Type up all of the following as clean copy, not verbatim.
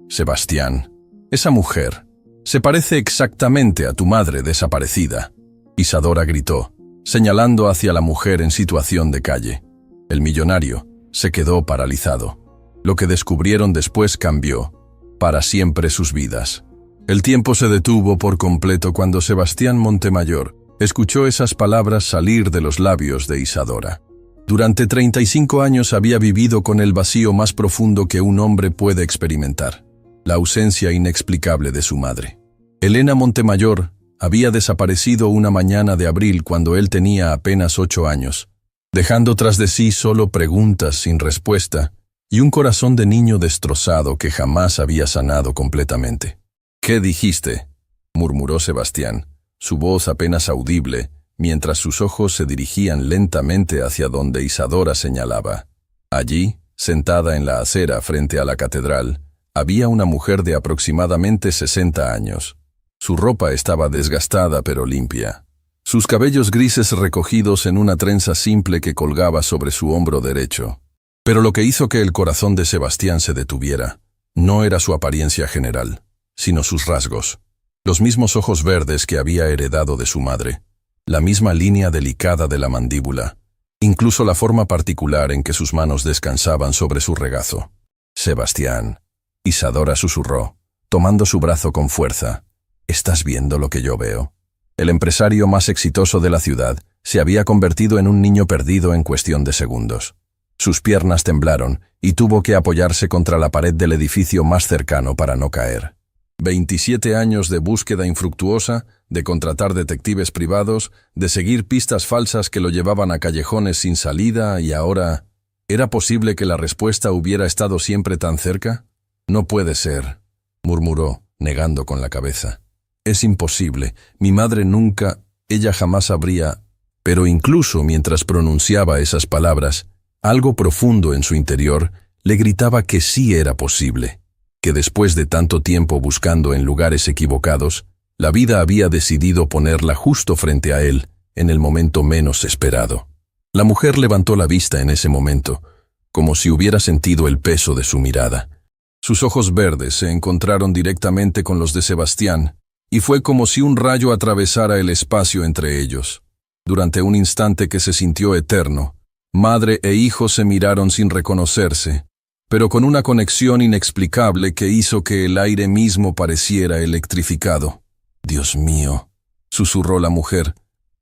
Sebastián, esa mujer se parece exactamente a tu madre desaparecida. Isadora gritó, señalando hacia la mujer en situación de calle. El millonario se quedó paralizado. Lo que descubrieron después cambió para siempre sus vidas. El tiempo se detuvo por completo cuando Sebastián Montemayor escuchó esas palabras salir de los labios de Isadora. Durante 35 años había vivido con el vacío más profundo que un hombre puede experimentar, la ausencia inexplicable de su madre. Elena Montemayor había desaparecido una mañana de abril cuando él tenía apenas 8 años, dejando tras de sí solo preguntas sin respuesta y un corazón de niño destrozado que jamás había sanado completamente. «¿Qué dijiste?», murmuró Sebastián, su voz apenas audible, mientras sus ojos se dirigían lentamente hacia donde Isadora señalaba. Allí, sentada en la acera frente a la catedral, había una mujer de aproximadamente 60 años. Su ropa estaba desgastada pero limpia. Sus cabellos grises recogidos en una trenza simple que colgaba sobre su hombro derecho. Pero lo que hizo que el corazón de Sebastián se detuviera no era su apariencia general, sino sus rasgos. Los mismos ojos verdes que había heredado de su madre, la misma línea delicada de la mandíbula, incluso la forma particular en que sus manos descansaban sobre su regazo. «Sebastián», Isadora susurró, tomando su brazo con fuerza, «¿estás viendo lo que yo veo?». El empresario más exitoso de la ciudad se había convertido en un niño perdido en cuestión de segundos. Sus piernas temblaron y tuvo que apoyarse contra la pared del edificio más cercano para no caer. 27 años de búsqueda infructuosa, de contratar detectives privados, de seguir pistas falsas que lo llevaban a callejones sin salida y ahora... ¿Era posible que la respuesta hubiera estado siempre tan cerca? «No puede ser», murmuró, negando con la cabeza. «Es imposible, mi madre nunca, ella jamás habría...». Pero incluso mientras pronunciaba esas palabras, algo profundo en su interior le gritaba que sí era posible, que después de tanto tiempo buscando en lugares equivocados, la vida había decidido ponerla justo frente a él, en el momento menos esperado. La mujer levantó la vista en ese momento, como si hubiera sentido el peso de su mirada. Sus ojos verdes se encontraron directamente con los de Sebastián, y fue como si un rayo atravesara el espacio entre ellos. Durante un instante que se sintió eterno, madre e hijo se miraron sin reconocerse, pero con una conexión inexplicable que hizo que el aire mismo pareciera electrificado. «Dios mío», susurró la mujer,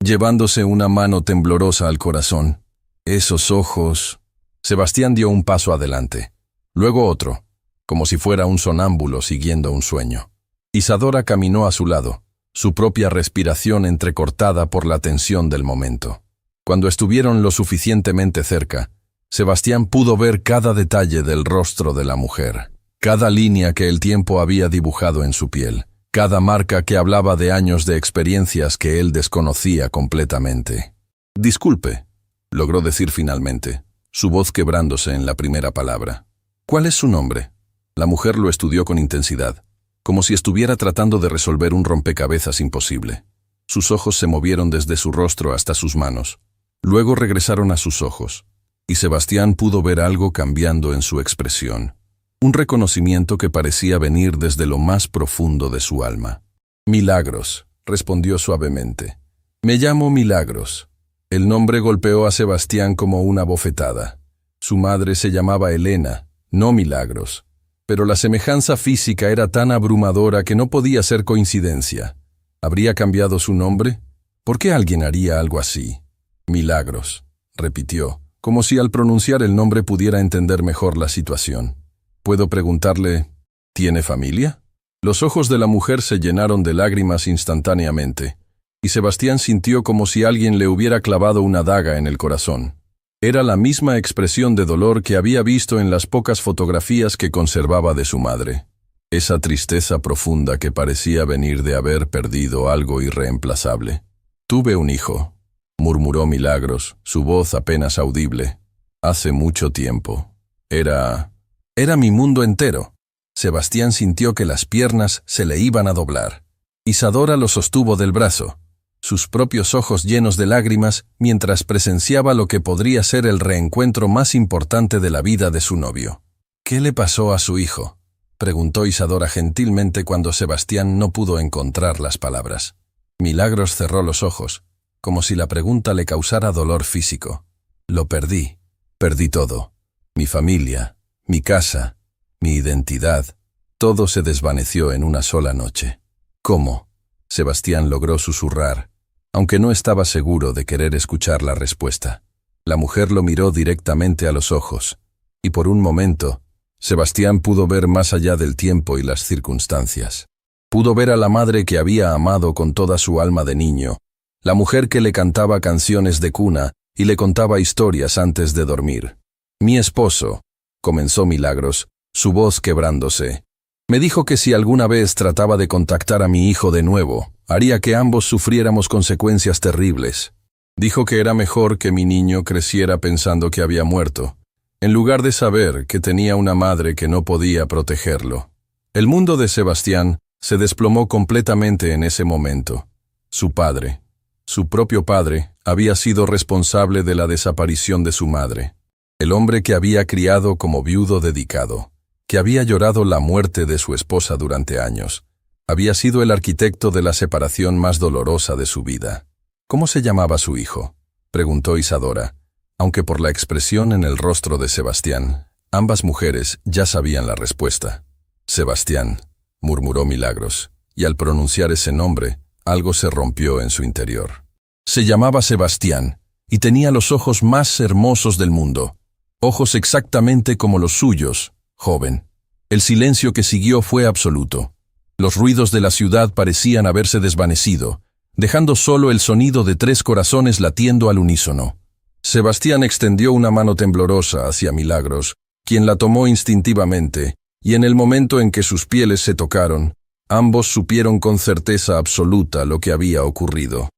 llevándose una mano temblorosa al corazón. «Esos ojos...». Sebastián dio un paso adelante, luego otro, como si fuera un sonámbulo siguiendo un sueño. Isadora caminó a su lado, su propia respiración entrecortada por la tensión del momento. Cuando estuvieron lo suficientemente cerca, Sebastián pudo ver cada detalle del rostro de la mujer, cada línea que el tiempo había dibujado en su piel, cada marca que hablaba de años de experiencias que él desconocía completamente. «Disculpe», logró decir finalmente, su voz quebrándose en la primera palabra. «¿Cuál es su nombre?». La mujer lo estudió con intensidad, como si estuviera tratando de resolver un rompecabezas imposible. Sus ojos se movieron desde su rostro hasta sus manos. Luego regresaron a sus ojos, y Sebastián pudo ver algo cambiando en su expresión. Un reconocimiento que parecía venir desde lo más profundo de su alma. «Milagros», respondió suavemente. «Me llamo Milagros». El nombre golpeó a Sebastián como una bofetada. Su madre se llamaba Elena, no Milagros. Pero la semejanza física era tan abrumadora que no podía ser coincidencia. ¿Habría cambiado su nombre? ¿Por qué alguien haría algo así? «Milagros», repitió, como si al pronunciar el nombre pudiera entender mejor la situación. «¿Puedo preguntarle, ¿tiene familia?». Los ojos de la mujer se llenaron de lágrimas instantáneamente, y Sebastián sintió como si alguien le hubiera clavado una daga en el corazón. Era la misma expresión de dolor que había visto en las pocas fotografías que conservaba de su madre. Esa tristeza profunda que parecía venir de haber perdido algo irreemplazable. «Tuve un hijo», murmuró Milagros, su voz apenas audible. «Hace mucho tiempo. Era mi mundo entero». Sebastián sintió que las piernas se le iban a doblar. Isadora lo sostuvo del brazo, sus propios ojos llenos de lágrimas, mientras presenciaba lo que podría ser el reencuentro más importante de la vida de su novio. «¿Qué le pasó a su hijo?». preguntó Isadora gentilmente cuando Sebastián no pudo encontrar las palabras. Milagros cerró los ojos, como si la pregunta le causara dolor físico. Lo perdí. Perdí todo. Mi familia, mi casa, mi identidad. Todo se desvaneció en una sola noche. ¿Cómo? Sebastián logró susurrar, aunque no estaba seguro de querer escuchar la respuesta. La mujer lo miró directamente a los ojos, y por un momento, Sebastián pudo ver más allá del tiempo y las circunstancias. Pudo ver a la madre que había amado con toda su alma de niño, la mujer que le cantaba canciones de cuna y le contaba historias antes de dormir. Mi esposo, comenzó Milagros, su voz quebrándose, me dijo que si alguna vez trataba de contactar a mi hijo de nuevo, haría que ambos sufriéramos consecuencias terribles. Dijo que era mejor que mi niño creciera pensando que había muerto, en lugar de saber que tenía una madre que no podía protegerlo. El mundo de Sebastián se desplomó completamente en ese momento. Su padre, su propio padre, había sido responsable de la desaparición de su madre. El hombre que había criado como viudo dedicado, que había llorado la muerte de su esposa durante años, había sido el arquitecto de la separación más dolorosa de su vida. ¿Cómo se llamaba su hijo?, preguntó Isadora, aunque por la expresión en el rostro de Sebastián, ambas mujeres ya sabían la respuesta. Sebastián, murmuró Milagros, y al pronunciar ese nombre, algo se rompió en su interior. Se llamaba Sebastián, y tenía los ojos más hermosos del mundo, ojos exactamente como los suyos, joven. El silencio que siguió fue absoluto. Los ruidos de la ciudad parecían haberse desvanecido, dejando solo el sonido de 3 corazones latiendo al unísono. Sebastián extendió una mano temblorosa hacia Milagros, quien la tomó instintivamente, y en el momento en que sus pieles se tocaron, ambos supieron con certeza absoluta lo que había ocurrido.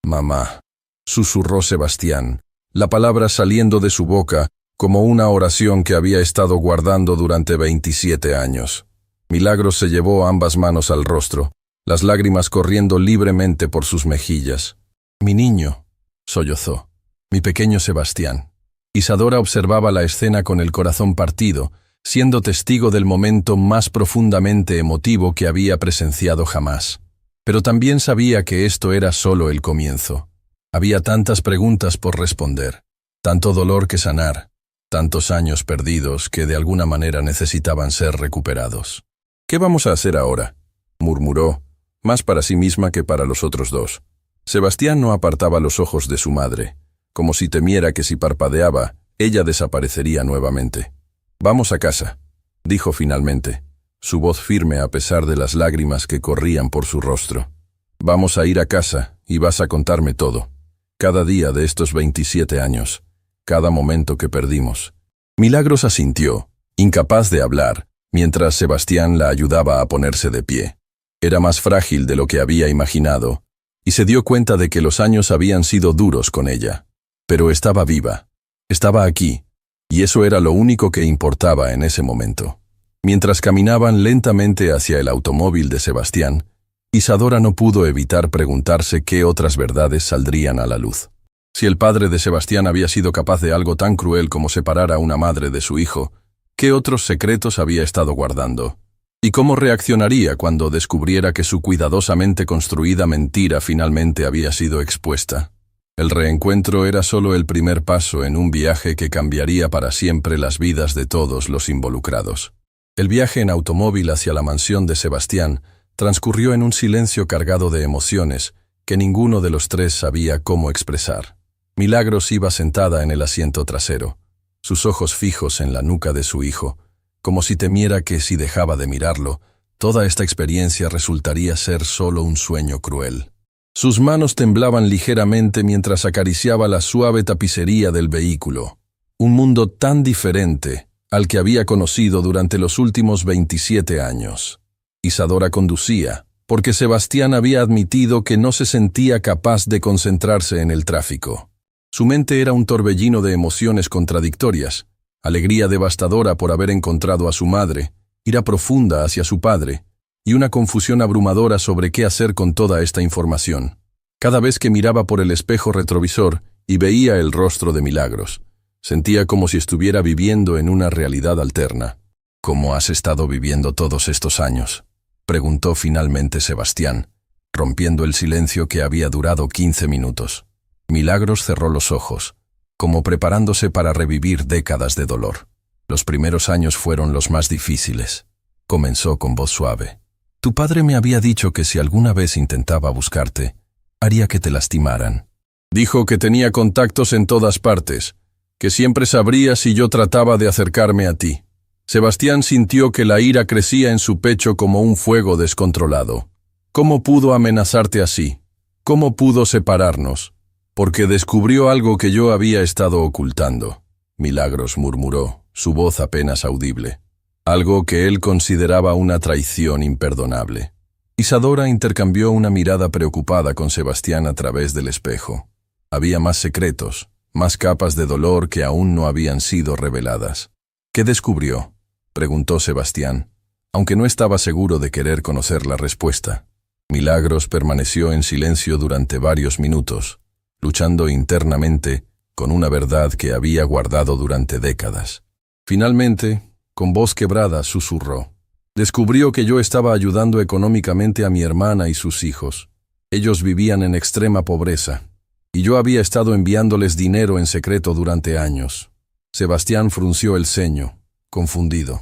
«Mamá», susurró Sebastián, la palabra saliendo de su boca como una oración que había estado guardando durante 27 años. Milagros se llevó ambas manos al rostro, las lágrimas corriendo libremente por sus mejillas. «Mi niño», sollozó, «mi pequeño Sebastián». Isadora observaba la escena con el corazón partido, siendo testigo del momento más profundamente emotivo que había presenciado jamás. Pero también sabía que esto era solo el comienzo. Había tantas preguntas por responder, tanto dolor que sanar, tantos años perdidos que de alguna manera necesitaban ser recuperados. «¿Qué vamos a hacer ahora?», murmuró, más para sí misma que para los otros dos. Sebastián no apartaba los ojos de su madre, como si temiera que si parpadeaba, ella desaparecería nuevamente. «Vamos a casa», dijo finalmente, su voz firme a pesar de las lágrimas que corrían por su rostro. «Vamos a ir a casa y vas a contarme todo. Cada día de estos 27 años, cada momento que perdimos». Milagros asintió, incapaz de hablar, mientras Sebastián la ayudaba a ponerse de pie. Era más frágil de lo que había imaginado, y se dio cuenta de que los años habían sido duros con ella. Pero estaba viva, estaba aquí, y eso era lo único que importaba en ese momento. Mientras caminaban lentamente hacia el automóvil de Sebastián, Isadora no pudo evitar preguntarse qué otras verdades saldrían a la luz. Si el padre de Sebastián había sido capaz de algo tan cruel como separar a una madre de su hijo, ¿qué otros secretos había estado guardando? ¿Y cómo reaccionaría cuando descubriera que su cuidadosamente construida mentira finalmente había sido expuesta? El reencuentro era solo el primer paso en un viaje que cambiaría para siempre las vidas de todos los involucrados. El viaje en automóvil hacia la mansión de Sebastián transcurrió en un silencio cargado de emociones que ninguno de los tres sabía cómo expresar. Milagros iba sentada en el asiento trasero, sus ojos fijos en la nuca de su hijo, como si temiera que si dejaba de mirarlo, toda esta experiencia resultaría ser solo un sueño cruel. Sus manos temblaban ligeramente mientras acariciaba la suave tapicería del vehículo. Un mundo tan diferente al que había conocido durante los últimos 27 años. Isadora conducía, porque Sebastián había admitido que no se sentía capaz de concentrarse en el tráfico. Su mente era un torbellino de emociones contradictorias, alegría devastadora por haber encontrado a su madre, ira profunda hacia su padre, y una confusión abrumadora sobre qué hacer con toda esta información. Cada vez que miraba por el espejo retrovisor y veía el rostro de Milagros, sentía como si estuviera viviendo en una realidad alterna. ¿Cómo has estado viviendo todos estos años?, preguntó finalmente Sebastián, rompiendo el silencio que había durado 15 minutos. Milagros cerró los ojos, como preparándose para revivir décadas de dolor. Los primeros años fueron los más difíciles. Comenzó con voz suave. Tu padre me había dicho que si alguna vez intentaba buscarte, haría que te lastimaran. Dijo que tenía contactos en todas partes, que siempre sabría si yo trataba de acercarme a ti. Sebastián sintió que la ira crecía en su pecho como un fuego descontrolado. ¿Cómo pudo amenazarte así? ¿Cómo pudo separarnos? Porque descubrió algo que yo había estado ocultando. Milagros murmuró, su voz apenas audible. Algo que él consideraba una traición imperdonable. Isadora intercambió una mirada preocupada con Sebastián a través del espejo. Había más secretos, más capas de dolor que aún no habían sido reveladas. ¿Qué descubrió?, preguntó Sebastián, aunque no estaba seguro de querer conocer la respuesta. Milagros permaneció en silencio durante varios minutos, luchando internamente con una verdad que había guardado durante décadas. Finalmente, con voz quebrada, susurró. Descubrió que yo estaba ayudando económicamente a mi hermana y sus hijos. Ellos vivían en extrema pobreza, y yo había estado enviándoles dinero en secreto durante años. Sebastián frunció el ceño, confundido.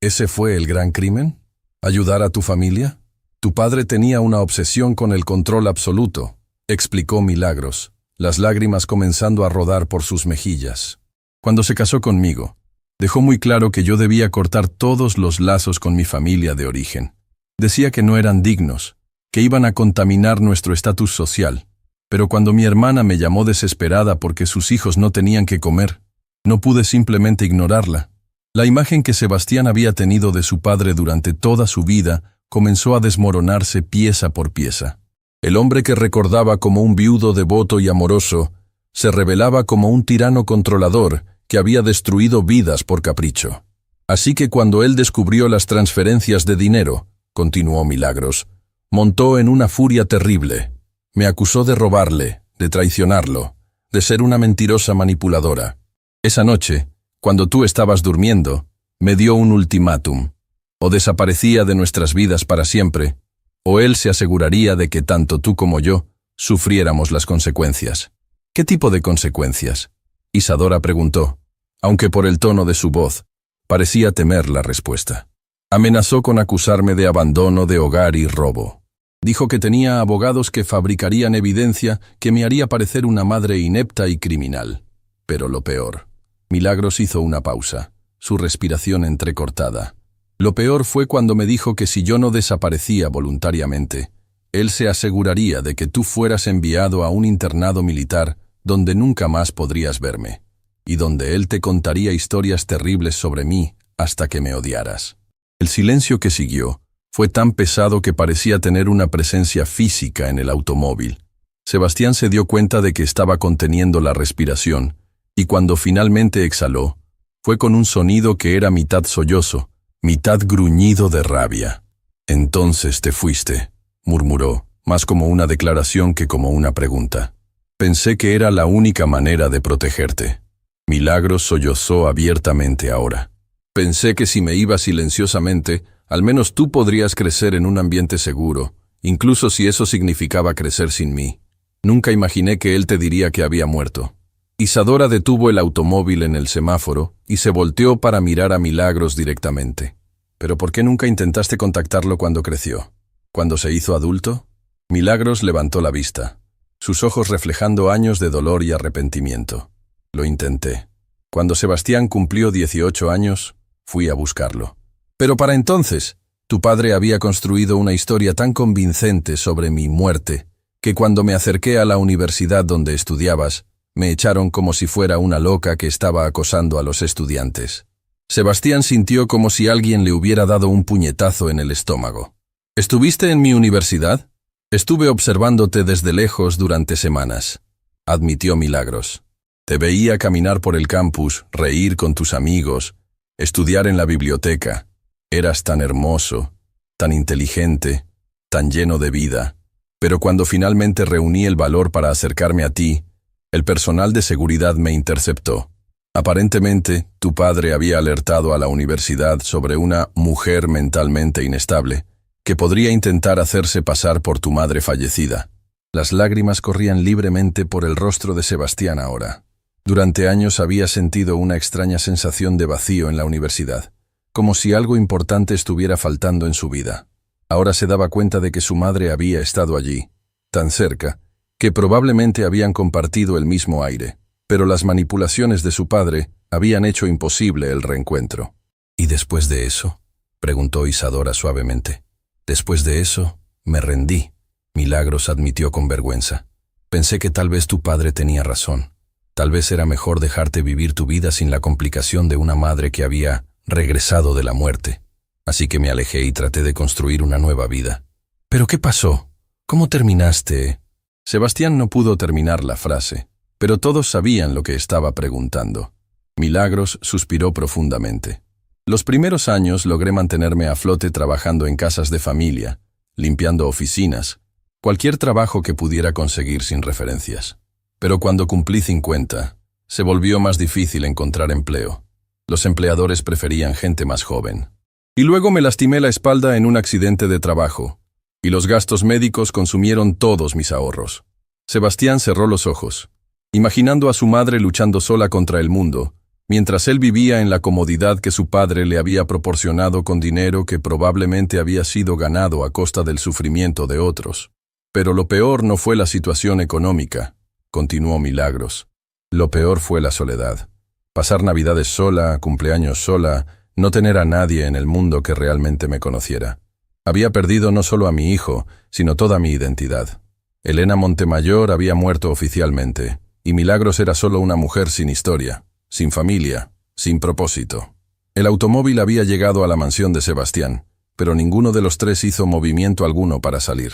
¿Ese fue el gran crimen? ¿Ayudar a tu familia? Tu padre tenía una obsesión con el control absoluto, explicó Milagros, las lágrimas comenzando a rodar por sus mejillas. Cuando se casó conmigo, dejó muy claro que yo debía cortar todos los lazos con mi familia de origen. Decía que no eran dignos, que iban a contaminar nuestro estatus social. Pero cuando mi hermana me llamó desesperada porque sus hijos no tenían que comer, no pude simplemente ignorarla. La imagen que Sebastián había tenido de su padre durante toda su vida comenzó a desmoronarse pieza por pieza. El hombre que recordaba como un viudo devoto y amoroso, se revelaba como un tirano controlador que había destruido vidas por capricho. Así que cuando él descubrió las transferencias de dinero, continuó Milagros, montó en una furia terrible. Me acusó de robarle, de traicionarlo, de ser una mentirosa manipuladora. Esa noche, cuando tú estabas durmiendo, me dio un ultimátum. O desaparecía de nuestras vidas para siempre, o él se aseguraría de que tanto tú como yo sufriéramos las consecuencias. ¿Qué tipo de consecuencias?, Isadora preguntó, aunque por el tono de su voz parecía temer la respuesta. Amenazó con acusarme de abandono de hogar y robo. Dijo que tenía abogados que fabricarían evidencia que me haría parecer una madre inepta y criminal. Pero lo peor. Milagros hizo una pausa, su respiración entrecortada. Lo peor fue cuando me dijo que si yo no desaparecía voluntariamente, él se aseguraría de que tú fueras enviado a un internado militar donde nunca más podrías verme, y donde él te contaría historias terribles sobre mí hasta que me odiaras. El silencio que siguió fue tan pesado que parecía tener una presencia física en el automóvil. Sebastián se dio cuenta de que estaba conteniendo la respiración, y cuando finalmente exhaló, fue con un sonido que era mitad sollozo, mitad gruñido de rabia. Entonces te fuiste, murmuró, más como una declaración que como una pregunta. Pensé que era la única manera de protegerte. Milagros sollozó abiertamente ahora. Pensé que si me iba silenciosamente, al menos tú podrías crecer en un ambiente seguro, incluso si eso significaba crecer sin mí. Nunca imaginé que él te diría que había muerto. Isadora detuvo el automóvil en el semáforo y se volteó para mirar a Milagros directamente. ¿Pero por qué nunca intentaste contactarlo cuando creció? ¿Cuando se hizo adulto? Milagros levantó la vista, sus ojos reflejando años de dolor y arrepentimiento. Lo intenté. Cuando Sebastián cumplió 18 años, fui a buscarlo. Pero para entonces, tu padre había construido una historia tan convincente sobre mi muerte, que cuando me acerqué a la universidad donde estudiabas, me echaron como si fuera una loca que estaba acosando a los estudiantes. Sebastián sintió como si alguien le hubiera dado un puñetazo en el estómago. ¿Estuviste en mi universidad? Estuve observándote desde lejos durante semanas, admitió Milagros. Te veía caminar por el campus, reír con tus amigos, estudiar en la biblioteca. Eras tan hermoso, tan inteligente, tan lleno de vida. Pero cuando finalmente reuní el valor para acercarme a ti, el personal de seguridad me interceptó. Aparentemente, tu padre había alertado a la universidad sobre una mujer mentalmente inestable, que podría intentar hacerse pasar por tu madre fallecida. Las lágrimas corrían libremente por el rostro de Sebastián ahora. Durante años había sentido una extraña sensación de vacío en la universidad, como si algo importante estuviera faltando en su vida. Ahora se daba cuenta de que su madre había estado allí, tan cerca, que probablemente habían compartido el mismo aire, pero las manipulaciones de su padre habían hecho imposible el reencuentro. «¿Y después de eso?», preguntó Isadora suavemente. «Después de eso, me rendí», Milagros admitió con vergüenza. «Pensé que tal vez tu padre tenía razón. Tal vez era mejor dejarte vivir tu vida sin la complicación de una madre que había regresado de la muerte. Así que me alejé y traté de construir una nueva vida». «¿Pero qué pasó? ¿Cómo terminaste?» Sebastián no pudo terminar la frase, pero todos sabían lo que estaba preguntando. Milagros suspiró profundamente. «Los primeros años logré mantenerme a flote trabajando en casas de familia, limpiando oficinas, cualquier trabajo que pudiera conseguir sin referencias. Pero cuando cumplí 50, se volvió más difícil encontrar empleo. Los empleadores preferían gente más joven. Y luego me lastimé la espalda en un accidente de trabajo, y los gastos médicos consumieron todos mis ahorros». Sebastián cerró los ojos, imaginando a su madre luchando sola contra el mundo, mientras él vivía en la comodidad que su padre le había proporcionado con dinero que probablemente había sido ganado a costa del sufrimiento de otros. «Pero lo peor no fue la situación económica», continuó Milagros. «Lo peor fue la soledad. Pasar Navidades sola, cumpleaños sola, no tener a nadie en el mundo que realmente me conociera. Había perdido no solo a mi hijo, sino toda mi identidad. Elena Montemayor había muerto oficialmente, y Milagros era solo una mujer sin historia, sin familia, sin propósito. El automóvil había llegado a la mansión de Sebastián, pero ninguno de los tres hizo movimiento alguno para salir.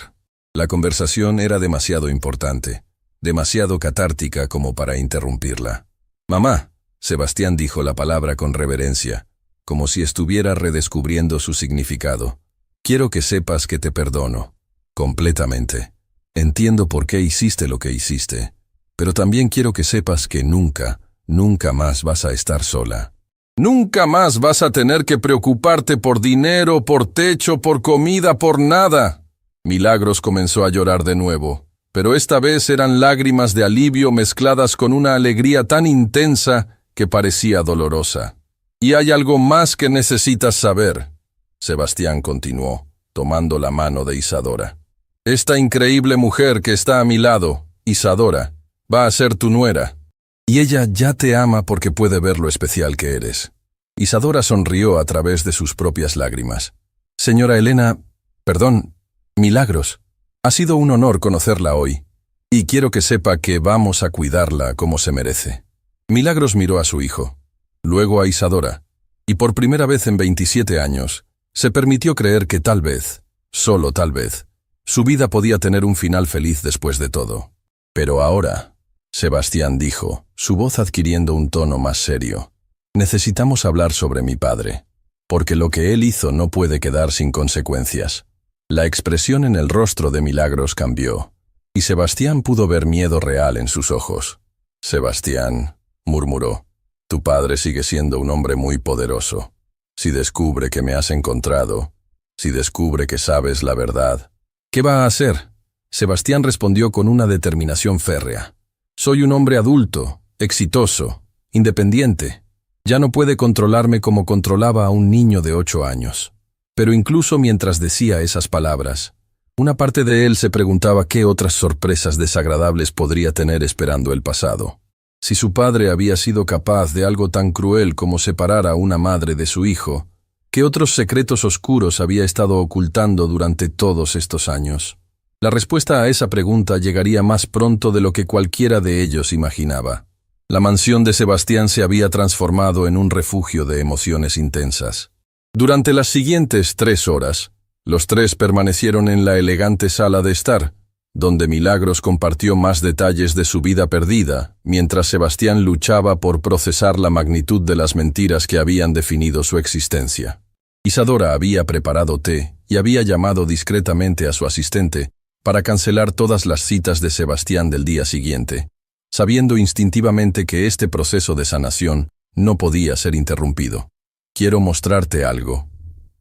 La conversación era demasiado importante, demasiado catártica como para interrumpirla. «Mamá», Sebastián dijo la palabra con reverencia, como si estuviera redescubriendo su significado. «Quiero que sepas que te perdono, completamente. Entiendo por qué hiciste lo que hiciste, pero también quiero que sepas que nunca más vas a estar sola. Nunca más vas a tener que preocuparte por dinero, por techo, por comida, por nada». Milagros comenzó a llorar de nuevo, pero esta vez eran lágrimas de alivio mezcladas con una alegría tan intensa que parecía dolorosa. «Y hay algo más que necesitas saber», Sebastián continuó, tomando la mano de Isadora. «Esta increíble mujer que está a mi lado, Isadora, va a ser tu nuera. Y ella ya te ama porque puede ver lo especial que eres». Isadora sonrió a través de sus propias lágrimas. «Señora Elena, perdón, Milagros, ha sido un honor conocerla hoy, y quiero que sepa que vamos a cuidarla como se merece». Milagros miró a su hijo, luego a Isadora, y por primera vez en 27 años, se permitió creer que tal vez, solo tal vez, su vida podía tener un final feliz después de todo. «Pero ahora», Sebastián dijo, su voz adquiriendo un tono más serio, «necesitamos hablar sobre mi padre, porque lo que él hizo no puede quedar sin consecuencias». La expresión en el rostro de Milagros cambió, y Sebastián pudo ver miedo real en sus ojos. «Sebastián», murmuró, «tu padre sigue siendo un hombre muy poderoso. Si descubre que me has encontrado, si descubre que sabes la verdad». «¿Qué va a hacer?», Sebastián respondió con una determinación férrea. «Soy un hombre adulto, exitoso, independiente. Ya no puede controlarme como controlaba a un niño de 8 años». Pero incluso mientras decía esas palabras, una parte de él se preguntaba qué otras sorpresas desagradables podría tener esperando el pasado. Si su padre había sido capaz de algo tan cruel como separar a una madre de su hijo, ¿qué otros secretos oscuros había estado ocultando durante todos estos años? La respuesta a esa pregunta llegaría más pronto de lo que cualquiera de ellos imaginaba. La mansión de Sebastián se había transformado en un refugio de emociones intensas. Durante las siguientes 3 horas, los tres permanecieron en la elegante sala de estar, donde Milagros compartió más detalles de su vida perdida, mientras Sebastián luchaba por procesar la magnitud de las mentiras que habían definido su existencia. Isadora había preparado té y había llamado discretamente a su asistente para cancelar todas las citas de Sebastián del día siguiente, sabiendo instintivamente que este proceso de sanación no podía ser interrumpido. «Quiero mostrarte algo»,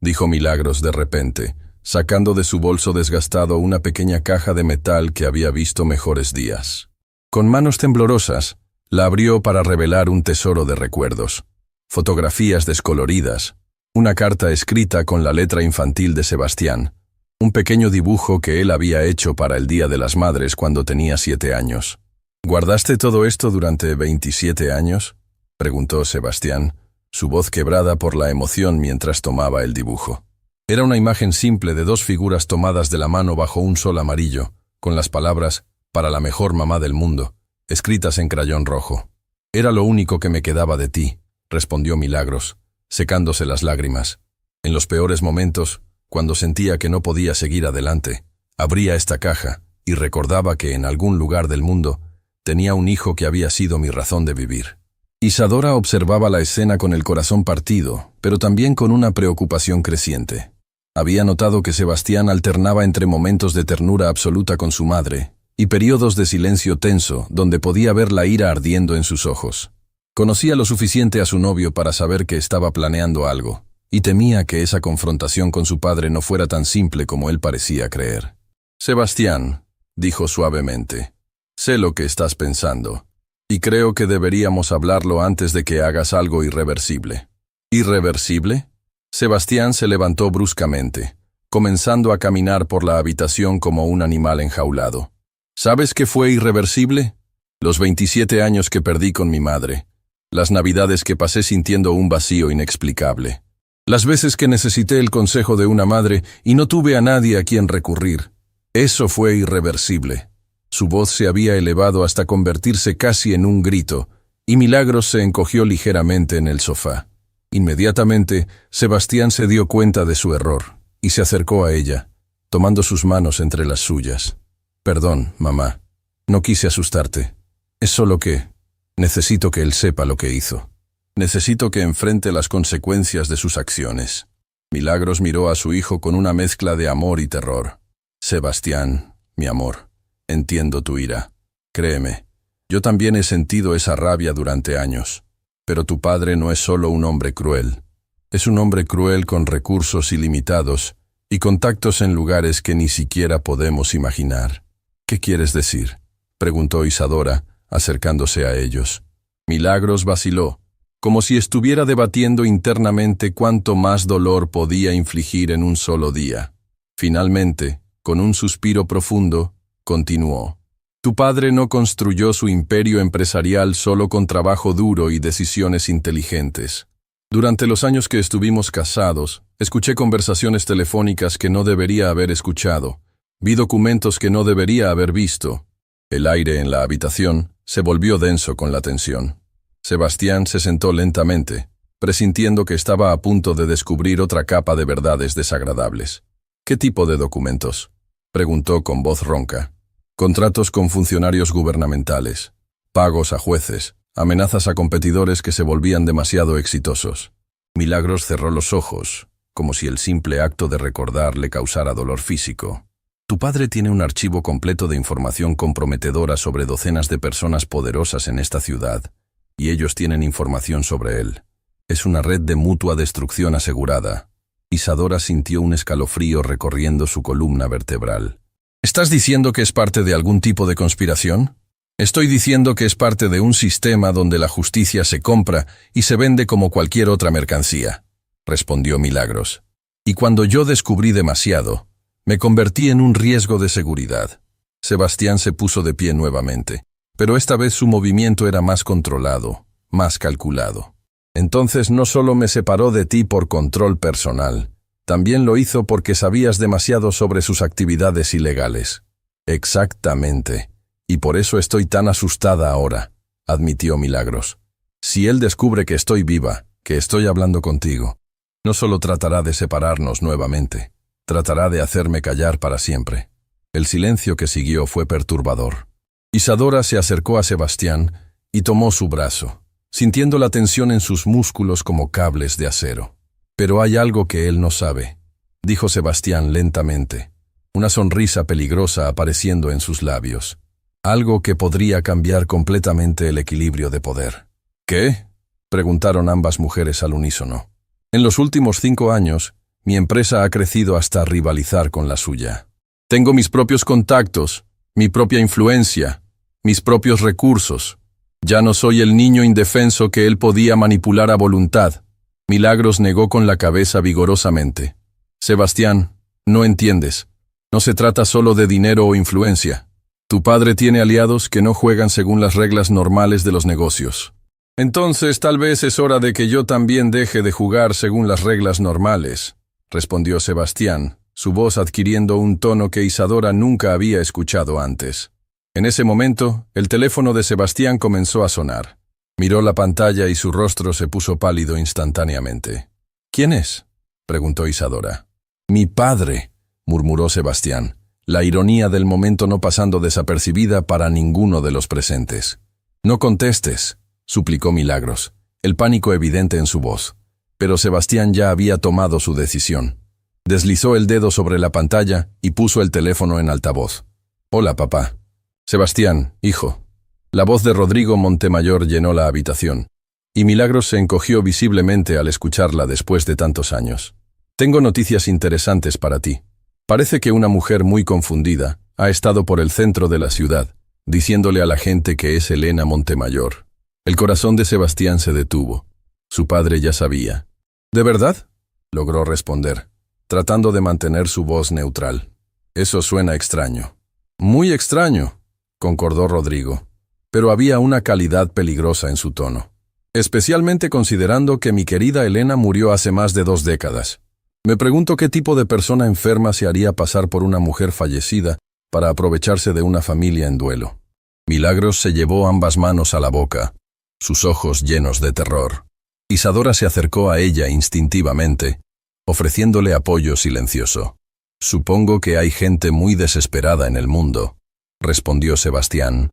dijo Milagros de repente, sacando de su bolso desgastado una pequeña caja de metal que había visto mejores días. Con manos temblorosas, la abrió para revelar un tesoro de recuerdos. Fotografías descoloridas, una carta escrita con la letra infantil de Sebastián, un pequeño dibujo que él había hecho para el Día de las Madres cuando tenía 7 años. «¿Guardaste todo esto durante 27 años?» preguntó Sebastián, su voz quebrada por la emoción mientras tomaba el dibujo. Era una imagen simple de 2 figuras tomadas de la mano bajo un sol amarillo, con las palabras «Para la mejor mamá del mundo», escritas en crayón rojo. «Era lo único que me quedaba de ti», respondió Milagros, secándose las lágrimas. En los peores momentos, cuando sentía que no podía seguir adelante, abría esta caja y recordaba que en algún lugar del mundo tenía un hijo que había sido mi razón de vivir. Isadora observaba la escena con el corazón partido, pero también con una preocupación creciente. Había notado que Sebastián alternaba entre momentos de ternura absoluta con su madre y períodos de silencio tenso donde podía ver la ira ardiendo en sus ojos. Conocía lo suficiente a su novio para saber que estaba planeando algo, y temía que esa confrontación con su padre no fuera tan simple como él parecía creer. «Sebastián», dijo suavemente, «sé lo que estás pensando, y creo que deberíamos hablarlo antes de que hagas algo irreversible». «¿Irreversible?» Sebastián se levantó bruscamente, comenzando a caminar por la habitación como un animal enjaulado. «¿Sabes qué fue irreversible? Los 27 años que perdí con mi madre, las navidades que pasé sintiendo un vacío inexplicable, las veces que necesité el consejo de una madre y no tuve a nadie a quien recurrir. Eso fue irreversible». Su voz se había elevado hasta convertirse casi en un grito, y Milagros se encogió ligeramente en el sofá. Inmediatamente, Sebastián se dio cuenta de su error, y se acercó a ella, tomando sus manos entre las suyas. «Perdón, mamá. No quise asustarte. Es solo que necesito que él sepa lo que hizo. Necesito que enfrente las consecuencias de sus acciones». Milagros miró a su hijo con una mezcla de amor y terror. «Sebastián, mi amor, entiendo tu ira. Créeme, yo también he sentido esa rabia durante años. Pero tu padre no es solo un hombre cruel. Es un hombre cruel con recursos ilimitados y contactos en lugares que ni siquiera podemos imaginar». «¿Qué quieres decir?», preguntó Isadora, acercándose a ellos. Milagros vaciló, como si estuviera debatiendo internamente cuánto más dolor podía infligir en un solo día. Finalmente, con un suspiro profundo, continuó. «Tu padre no construyó su imperio empresarial solo con trabajo duro y decisiones inteligentes. Durante los años que estuvimos casados, escuché conversaciones telefónicas que no debería haber escuchado, vi documentos que no debería haber visto». El aire en la habitación se volvió denso con la tensión. Sebastián se sentó lentamente, presintiendo que estaba a punto de descubrir otra capa de verdades desagradables. «¿Qué tipo de documentos?», preguntó con voz ronca. «Contratos con funcionarios gubernamentales, pagos a jueces, amenazas a competidores que se volvían demasiado exitosos». Milagros cerró los ojos, como si el simple acto de recordar le causara dolor físico. «Tu padre tiene un archivo completo de información comprometedora sobre docenas de personas poderosas en esta ciudad, y ellos tienen información sobre él. Es una red de mutua destrucción asegurada». Isadora sintió un escalofrío recorriendo su columna vertebral. «¿Estás diciendo que es parte de algún tipo de conspiración?». «Estoy diciendo que es parte de un sistema donde la justicia se compra y se vende como cualquier otra mercancía», respondió Milagros. «Y cuando yo descubrí demasiado, me convertí en un riesgo de seguridad». Sebastián se puso de pie nuevamente, pero esta vez su movimiento era más controlado, más calculado. «Entonces no solo me separó de ti por control personal, también lo hizo porque sabías demasiado sobre sus actividades ilegales». «Exactamente. Y por eso estoy tan asustada ahora», admitió Milagros. «Si él descubre que estoy viva, que estoy hablando contigo, no solo tratará de separarnos nuevamente, tratará de hacerme callar para siempre». El silencio que siguió fue perturbador. Isadora se acercó a Sebastián y tomó su brazo, sintiendo la tensión en sus músculos como cables de acero. «Pero hay algo que él no sabe», dijo Sebastián lentamente, una sonrisa peligrosa apareciendo en sus labios. Algo que podría cambiar completamente el equilibrio de poder. ¿Qué? Preguntaron ambas mujeres al unísono. En los últimos 5 años, mi empresa ha crecido hasta rivalizar con la suya. Tengo mis propios contactos, mi propia influencia, mis propios recursos. Ya no soy el niño indefenso que él podía manipular a voluntad. Milagros negó con la cabeza vigorosamente. Sebastián, no entiendes. No se trata solo de dinero o influencia. Tu padre tiene aliados que no juegan según las reglas normales de los negocios. Entonces tal vez es hora de que yo también deje de jugar según las reglas normales, respondió Sebastián, su voz adquiriendo un tono que Isadora nunca había escuchado antes. En ese momento, el teléfono de Sebastián comenzó a sonar. Miró la pantalla y su rostro se puso pálido instantáneamente. ¿Quién es?, preguntó Isadora. Mi padre, murmuró Sebastián, la ironía del momento no pasando desapercibida para ninguno de los presentes. No contestes, suplicó Milagros, el pánico evidente en su voz. Pero Sebastián ya había tomado su decisión. Deslizó el dedo sobre la pantalla y puso el teléfono en altavoz. Hola, papá. Sebastián, hijo. La voz de Rodrigo Montemayor llenó la habitación, y Milagros se encogió visiblemente al escucharla después de tantos años. Tengo noticias interesantes para ti. Parece que una mujer muy confundida ha estado por el centro de la ciudad, diciéndole a la gente que es Elena Montemayor. El corazón de Sebastián se detuvo. Su padre ya sabía. ¿De verdad?, logró responder, tratando de mantener su voz neutral. Eso suena extraño. Muy extraño, concordó Rodrigo, pero había una calidad peligrosa en su tono. Especialmente considerando que mi querida Elena murió hace más de 2 décadas. Me pregunto qué tipo de persona enferma se haría pasar por una mujer fallecida para aprovecharse de una familia en duelo. Milagros se llevó ambas manos a la boca, sus ojos llenos de terror. Isadora se acercó a ella instintivamente, ofreciéndole apoyo silencioso. Supongo que hay gente muy desesperada en el mundo, respondió Sebastián,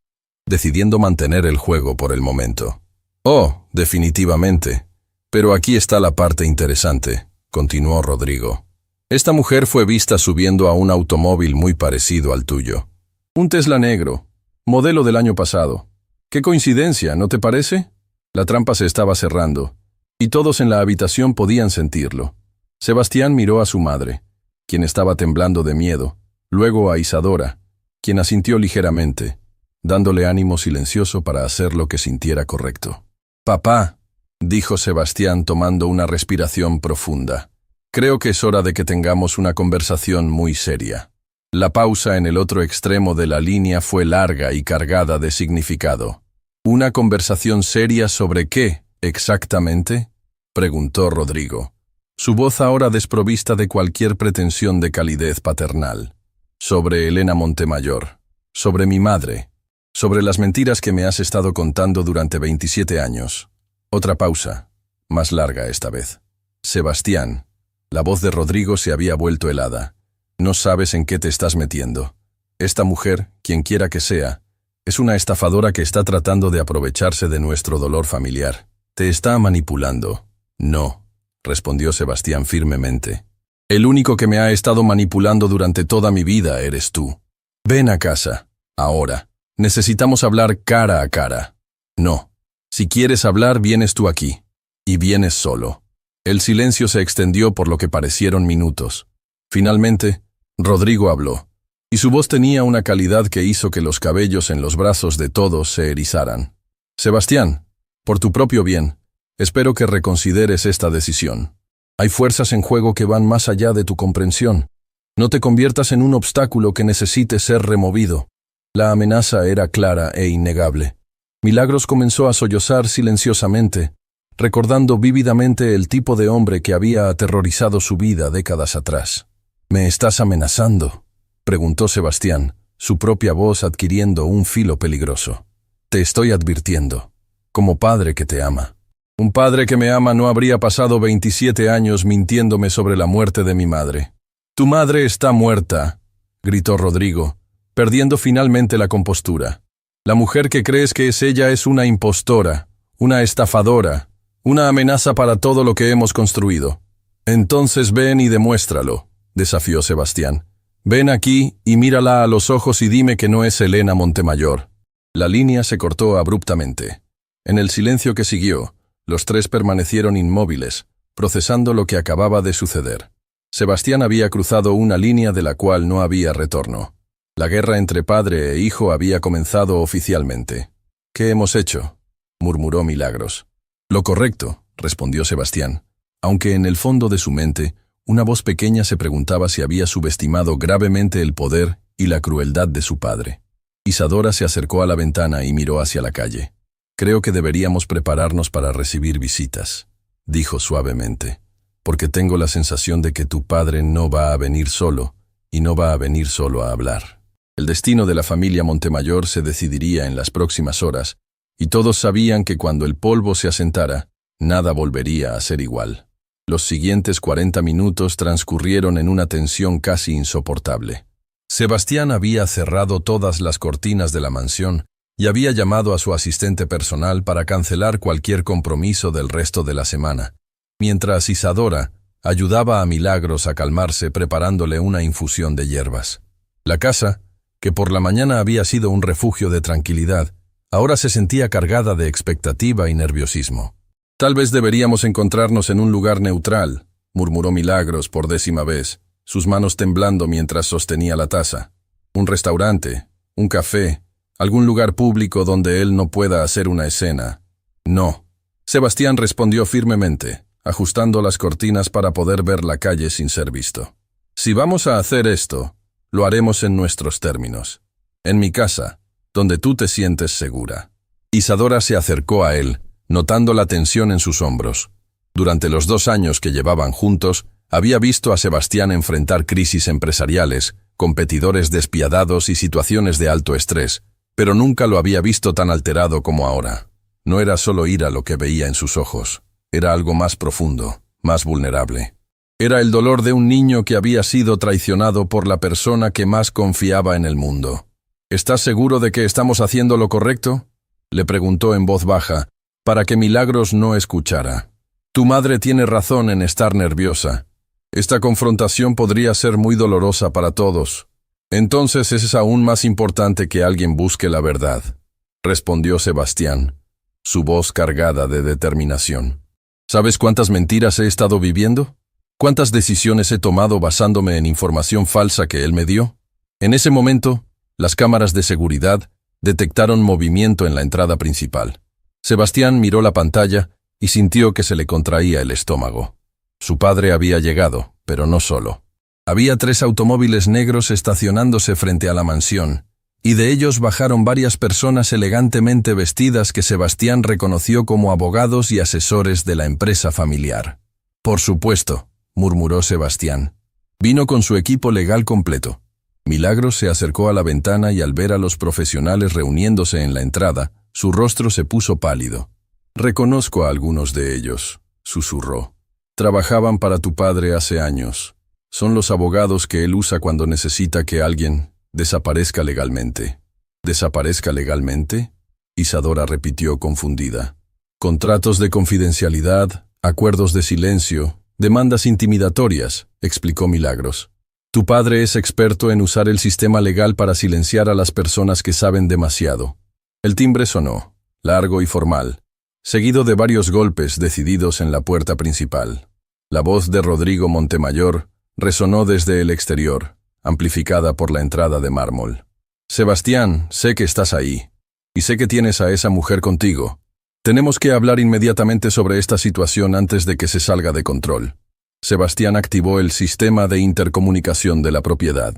decidiendo mantener el juego por el momento. Oh, definitivamente. Pero aquí está la parte interesante, continuó Rodrigo. Esta mujer fue vista subiendo a un automóvil muy parecido al tuyo. Un Tesla negro, modelo del año pasado. ¡Qué coincidencia!, ¿no te parece? La trampa se estaba cerrando, y todos en la habitación podían sentirlo. Sebastián miró a su madre, quien estaba temblando de miedo, luego a Isadora, quien asintió ligeramente, dándole ánimo silencioso para hacer lo que sintiera correcto. «Papá», dijo Sebastián tomando una respiración profunda, «creo que es hora de que tengamos una conversación muy seria». La pausa en el otro extremo de la línea fue larga y cargada de significado. «¿Una conversación seria sobre qué, exactamente?», preguntó Rodrigo, su voz ahora desprovista de cualquier pretensión de calidez paternal. «Sobre Elena Montemayor, sobre mi madre, sobre las mentiras que me has estado contando durante 27 años. Otra pausa, más larga esta vez. Sebastián». La voz de Rodrigo se había vuelto helada. «No sabes en qué te estás metiendo. Esta mujer, quien quiera que sea, es una estafadora que está tratando de aprovecharse de nuestro dolor familiar. Te está manipulando». «No», respondió Sebastián firmemente. «El único que me ha estado manipulando durante toda mi vida eres tú. Ven a casa, ahora. Necesitamos hablar cara a cara». «No. Si quieres hablar, vienes tú aquí. Y vienes solo». El silencio se extendió por lo que parecieron minutos. Finalmente, Rodrigo habló, y su voz tenía una calidad que hizo que los cabellos en los brazos de todos se erizaran. «Sebastián, por tu propio bien, espero que reconsideres esta decisión. Hay fuerzas en juego que van más allá de tu comprensión. No te conviertas en un obstáculo que necesite ser removido». La amenaza era clara e innegable. Milagros comenzó a sollozar silenciosamente, recordando vívidamente el tipo de hombre que había aterrorizado su vida décadas atrás. «¿Me estás amenazando?», preguntó Sebastián, su propia voz adquiriendo un filo peligroso. «Te estoy advirtiendo, como padre que te ama». «Un padre que me ama no habría pasado 27 años mintiéndome sobre la muerte de mi madre». «Tu madre está muerta», gritó Rodrigo, perdiendo finalmente la compostura. «La mujer que crees que es ella es una impostora, una estafadora, una amenaza para todo lo que hemos construido». «Entonces ven y demuéstralo», desafió Sebastián, Ven aquí y mírala a los ojos y dime que no es Elena Montemayor. La línea se cortó abruptamente. En el silencio que siguió, los tres permanecieron inmóviles, procesando lo que acababa de suceder. Sebastián había cruzado una línea de la cual no había retorno. La guerra entre padre e hijo había comenzado oficialmente. «¿Qué hemos hecho?», murmuró Milagros. «Lo correcto», respondió Sebastián, aunque en el fondo de su mente, una voz pequeña se preguntaba si había subestimado gravemente el poder y la crueldad de su padre. Isadora se acercó a la ventana y miró hacia la calle. «Creo que deberíamos prepararnos para recibir visitas», dijo suavemente, «porque tengo la sensación de que tu padre no va a venir solo, y no va a venir solo a hablar». El destino de la familia Montemayor se decidiría en las próximas horas, y todos sabían que cuando el polvo se asentara, nada volvería a ser igual. Los siguientes 40 minutos transcurrieron en una tensión casi insoportable. Sebastián había cerrado todas las cortinas de la mansión y había llamado a su asistente personal para cancelar cualquier compromiso del resto de la semana, mientras Isadora ayudaba a Milagros a calmarse preparándole una infusión de hierbas. La casa, que por la mañana había sido un refugio de tranquilidad, ahora se sentía cargada de expectativa y nerviosismo. «Tal vez deberíamos encontrarnos en un lugar neutral», murmuró Milagros por 10ª vez, sus manos temblando mientras sostenía la taza. «Un restaurante, un café, algún lugar público donde él no pueda hacer una escena». «No». Sebastián respondió firmemente, ajustando las cortinas para poder ver la calle sin ser visto. «Si vamos a hacer esto, lo haremos en nuestros términos. En mi casa, donde tú te sientes segura». Isadora se acercó a él, notando la tensión en sus hombros. Durante los 2 años que llevaban juntos, había visto a Sebastián enfrentar crisis empresariales, competidores despiadados y situaciones de alto estrés, pero nunca lo había visto tan alterado como ahora. No era solo ira lo que veía en sus ojos, era algo más profundo, más vulnerable. Era el dolor de un niño que había sido traicionado por la persona que más confiaba en el mundo. «¿Estás seguro de que estamos haciendo lo correcto?», le preguntó en voz baja, para que Milagros no escuchara. «Tu madre tiene razón en estar nerviosa. Esta confrontación podría ser muy dolorosa para todos. Entonces es aún más importante que alguien busque la verdad», respondió Sebastián, su voz cargada de determinación. «¿Sabes cuántas mentiras he estado viviendo? ¿Cuántas decisiones he tomado basándome en información falsa que él me dio?» En ese momento, las cámaras de seguridad detectaron movimiento en la entrada principal. Sebastián miró la pantalla y sintió que se le contraía el estómago. Su padre había llegado, pero no solo. Había 3 automóviles negros estacionándose frente a la mansión, y de ellos bajaron varias personas elegantemente vestidas que Sebastián reconoció como abogados y asesores de la empresa familiar. «Por supuesto», murmuró Sebastián. Vino con su equipo legal completo. Milagros se acercó a la ventana y al ver a los profesionales reuniéndose en la entrada, su rostro se puso pálido. «Reconozco a algunos de ellos», susurró. «Trabajaban para tu padre hace años. Son los abogados que él usa cuando necesita que alguien desaparezca legalmente». «¿Desaparezca legalmente?», Isadora repitió confundida. «Contratos de confidencialidad, acuerdos de silencio, demandas intimidatorias», explicó Milagros. «Tu padre es experto en usar el sistema legal para silenciar a las personas que saben demasiado». El timbre sonó, largo y formal, seguido de varios golpes decididos en la puerta principal. La voz de Rodrigo Montemayor resonó desde el exterior, amplificada por la entrada de mármol. «Sebastián, sé que estás ahí, y sé que tienes a esa mujer contigo. Tenemos que hablar inmediatamente sobre esta situación antes de que se salga de control». Sebastián activó el sistema de intercomunicación de la propiedad.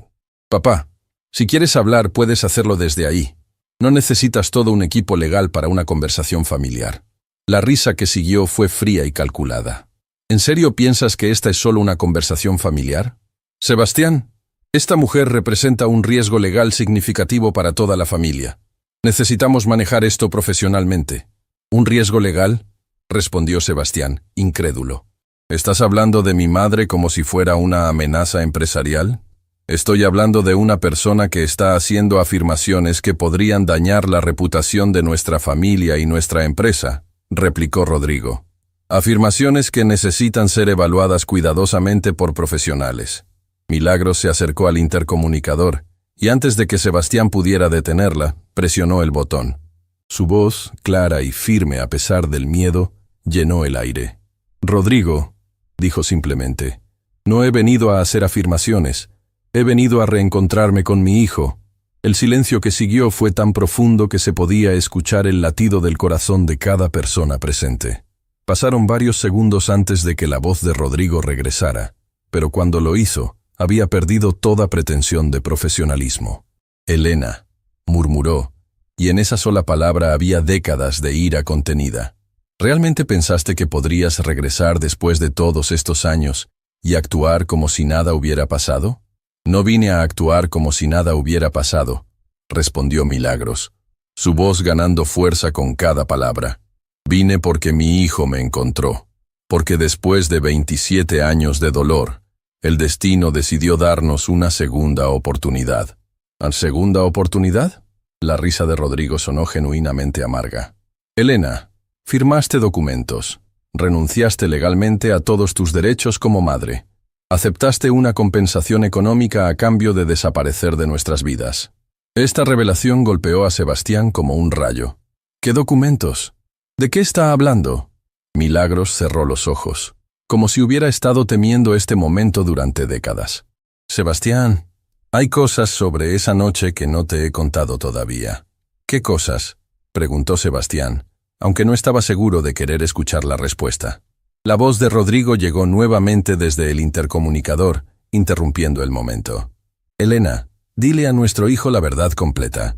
«Papá, si quieres hablar puedes hacerlo desde ahí. No necesitas todo un equipo legal para una conversación familiar». La risa que siguió fue fría y calculada. «¿En serio piensas que esta es solo una conversación familiar? Sebastián, esta mujer representa un riesgo legal significativo para toda la familia. Necesitamos manejar esto profesionalmente». «¿Un riesgo legal?», respondió Sebastián, incrédulo. «¿Estás hablando de mi madre como si fuera una amenaza empresarial?» «Estoy hablando de una persona que está haciendo afirmaciones que podrían dañar la reputación de nuestra familia y nuestra empresa», replicó Rodrigo. «Afirmaciones que necesitan ser evaluadas cuidadosamente por profesionales». Milagros se acercó al intercomunicador, y antes de que Sebastián pudiera detenerla, presionó el botón. Su voz, clara y firme a pesar del miedo, llenó el aire. «Rodrigo», dijo simplemente, «no he venido a hacer afirmaciones. He venido a reencontrarme con mi hijo». El silencio que siguió fue tan profundo que se podía escuchar el latido del corazón de cada persona presente. Pasaron varios segundos antes de que la voz de Rodrigo regresara, pero cuando lo hizo, había perdido toda pretensión de profesionalismo. «Elena», murmuró, y en esa sola palabra había décadas de ira contenida. ¿Realmente pensaste que podrías regresar después de todos estos años y actuar como si nada hubiera pasado? «No vine a actuar como si nada hubiera pasado», respondió Milagros, su voz ganando fuerza con cada palabra. «Vine porque mi hijo me encontró, porque después de 27 años de dolor, el destino decidió darnos una segunda oportunidad». ¿A segunda oportunidad? La risa de Rodrigo sonó genuinamente amarga. «Elena, firmaste documentos, renunciaste legalmente a todos tus derechos como madre. Aceptaste una compensación económica a cambio de desaparecer de nuestras vidas». Esta revelación golpeó a Sebastián como un rayo. «¿Qué documentos? ¿De qué está hablando?» Milagros cerró los ojos, como si hubiera estado temiendo este momento durante décadas. «Sebastián, hay cosas sobre esa noche que no te he contado todavía». «¿Qué cosas?», preguntó Sebastián, aunque no estaba seguro de querer escuchar la respuesta. La voz de Rodrigo llegó nuevamente desde el intercomunicador, interrumpiendo el momento. «Elena, dile a nuestro hijo la verdad completa.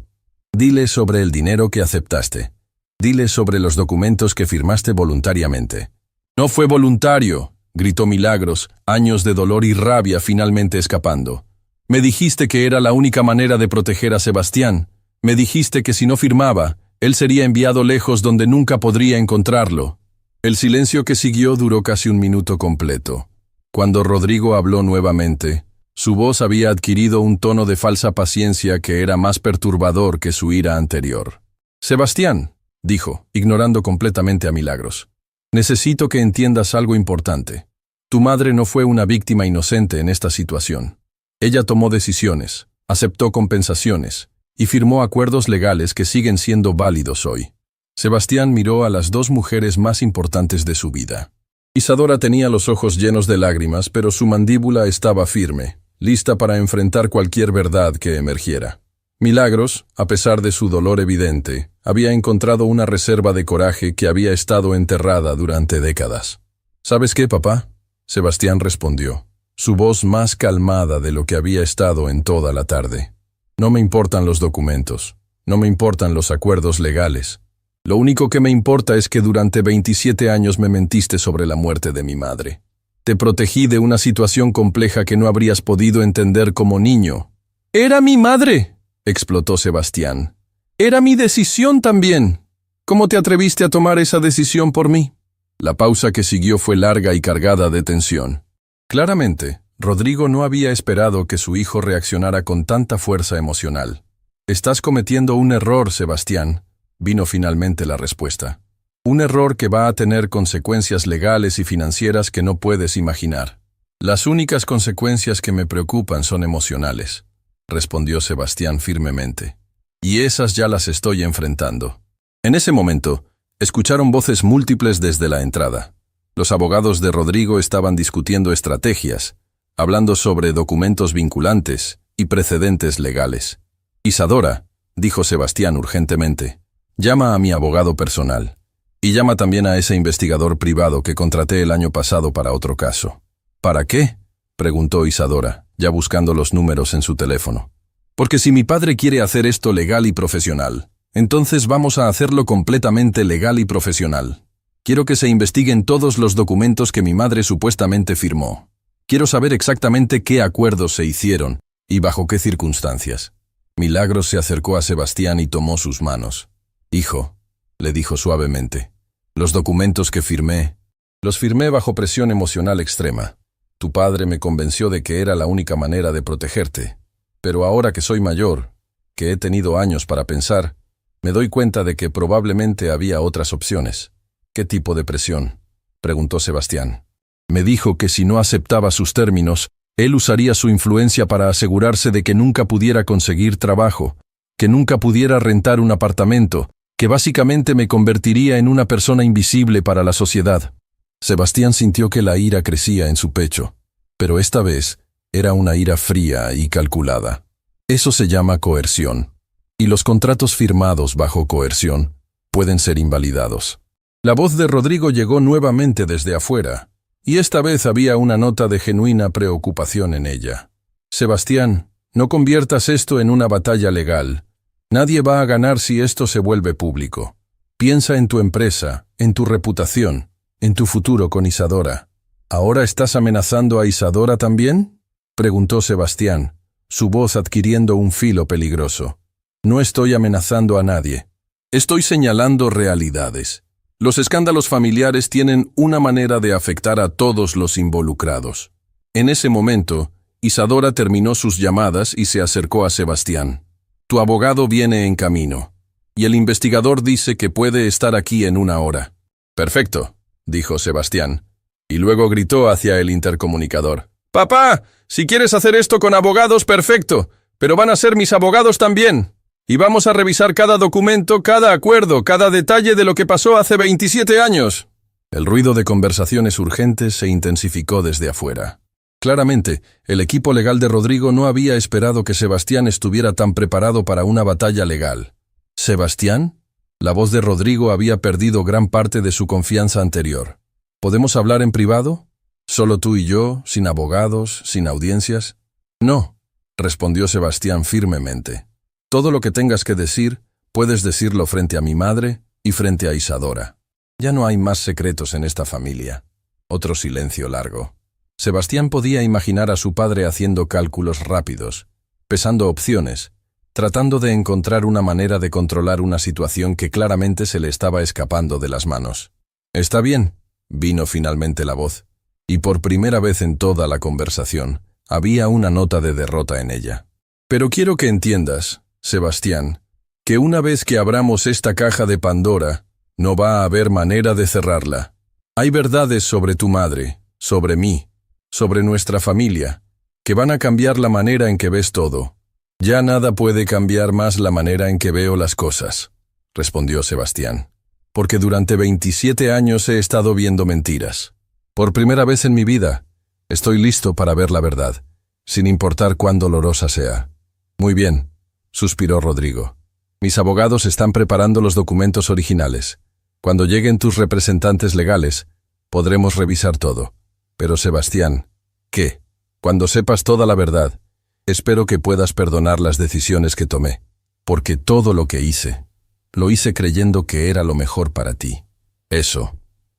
Dile sobre el dinero que aceptaste. Dile sobre los documentos que firmaste voluntariamente». «No fue voluntario», gritó Milagros, años de dolor y rabia finalmente escapando. «Me dijiste que era la única manera de proteger a Sebastián. Me dijiste que si no firmaba, él sería enviado lejos donde nunca podría encontrarlo». El silencio que siguió duró casi un minuto completo. Cuando Rodrigo habló nuevamente, su voz había adquirido un tono de falsa paciencia que era más perturbador que su ira anterior. «Sebastián», dijo, ignorando completamente a Milagros, «necesito que entiendas algo importante. Tu madre no fue una víctima inocente en esta situación. Ella tomó decisiones, aceptó compensaciones y firmó acuerdos legales que siguen siendo válidos hoy». Sebastián miró a las dos mujeres más importantes de su vida. Isadora tenía los ojos llenos de lágrimas, pero su mandíbula estaba firme, lista para enfrentar cualquier verdad que emergiera. Milagros, a pesar de su dolor evidente, había encontrado una reserva de coraje que había estado enterrada durante décadas. «¿Sabes qué, papá?», Sebastián respondió, su voz más calmada de lo que había estado en toda la tarde. «No me importan los documentos, no me importan los acuerdos legales. Lo único que me importa es que durante 27 años me mentiste sobre la muerte de mi madre. Te protegí de una situación compleja que no habrías podido entender como niño». «¡Era mi madre!», explotó Sebastián. «Era mi decisión también. ¿Cómo te atreviste a tomar esa decisión por mí?». La pausa que siguió fue larga y cargada de tensión. Claramente, Rodrigo no había esperado que su hijo reaccionara con tanta fuerza emocional. «Estás cometiendo un error, Sebastián», vino finalmente la respuesta. «Un error que va a tener consecuencias legales y financieras que no puedes imaginar». «Las únicas consecuencias que me preocupan son emocionales», respondió Sebastián firmemente. «Y esas ya las estoy enfrentando». En ese momento, escucharon voces múltiples desde la entrada. Los abogados de Rodrigo estaban discutiendo estrategias, hablando sobre documentos vinculantes y precedentes legales. «Isadora», dijo Sebastián urgentemente, «llama a mi abogado personal. Y llama también a ese investigador privado que contraté el año pasado para otro caso». «¿Para qué?», preguntó Isadora, ya buscando los números en su teléfono. «Porque si mi padre quiere hacer esto legal y profesional, entonces vamos a hacerlo completamente legal y profesional. Quiero que se investiguen todos los documentos que mi madre supuestamente firmó. Quiero saber exactamente qué acuerdos se hicieron y bajo qué circunstancias». Milagros se acercó a Sebastián y tomó sus manos. «Hijo», le dijo suavemente, «los documentos que firmé, los firmé bajo presión emocional extrema. Tu padre me convenció de que era la única manera de protegerte. Pero ahora que soy mayor, que he tenido años para pensar, me doy cuenta de que probablemente había otras opciones». «¿Qué tipo de presión?», preguntó Sebastián. «Me dijo que si no aceptaba sus términos, Él usaría su influencia para asegurarse de que nunca pudiera conseguir trabajo, que nunca pudiera rentar un apartamento, que básicamente me convertiría en una persona invisible para la sociedad. Sebastián sintió que la ira crecía en su pecho, pero esta vez era una ira fría y calculada. Eso se llama coerción, y los contratos firmados bajo coerción pueden ser invalidados. La voz de Rodrigo llegó nuevamente desde afuera, y esta vez había una nota de genuina preocupación en ella. Sebastián, no conviertas esto en una batalla legal. Nadie va a ganar si esto se vuelve público. Piensa en tu empresa, en tu reputación, en tu futuro con Isadora. ¿Ahora estás amenazando a Isadora también?, preguntó Sebastián, su voz adquiriendo un filo peligroso. No estoy amenazando a nadie. Estoy señalando realidades. Los escándalos familiares tienen una manera de afectar a todos los involucrados. En ese momento, Isadora terminó sus llamadas y se acercó a Sebastián. Tu abogado viene en camino, y el investigador dice que puede estar aquí en 1 hora. Perfecto, dijo Sebastián, y luego gritó hacia el intercomunicador. Papá, si quieres hacer esto con abogados, perfecto, pero van a ser mis abogados también. Y vamos a revisar cada documento, cada acuerdo, cada detalle de lo que pasó hace 27 años. El ruido de conversaciones urgentes se intensificó desde afuera. Claramente, el equipo legal de Rodrigo no había esperado que Sebastián estuviera tan preparado para una batalla legal. ¿Sebastián? La voz de Rodrigo había perdido gran parte de su confianza anterior. ¿Podemos hablar en privado? ¿Solo tú y yo, sin abogados, sin audiencias? No, respondió Sebastián firmemente. Todo lo que tengas que decir, puedes decirlo frente a mi madre y frente a Isadora. Ya no hay más secretos en esta familia. Otro silencio largo. Sebastián podía imaginar a su padre haciendo cálculos rápidos, pesando opciones, tratando de encontrar una manera de controlar una situación que claramente se le estaba escapando de las manos. «Está bien», vino finalmente la voz, y por primera vez en toda la conversación, había una nota de derrota en ella. «Pero quiero que entiendas, Sebastián, que una vez que abramos esta caja de Pandora, no va a haber manera de cerrarla. Hay verdades sobre tu madre, sobre mí, sobre nuestra familia, que van a cambiar la manera en que ves todo. Ya nada puede cambiar más la manera en que veo las cosas», respondió Sebastián, «porque durante 27 años he estado viendo mentiras. Por primera vez en mi vida, estoy listo para ver la verdad, sin importar cuán dolorosa sea». «Muy bien», suspiró Rodrigo. «Mis abogados están preparando los documentos originales. Cuando lleguen tus representantes legales, podremos revisar todo. Pero Sebastián, ¿qué? Cuando sepas toda la verdad, espero que puedas perdonar las decisiones que tomé, porque todo lo que hice, lo hice creyendo que era lo mejor para ti». «Eso»,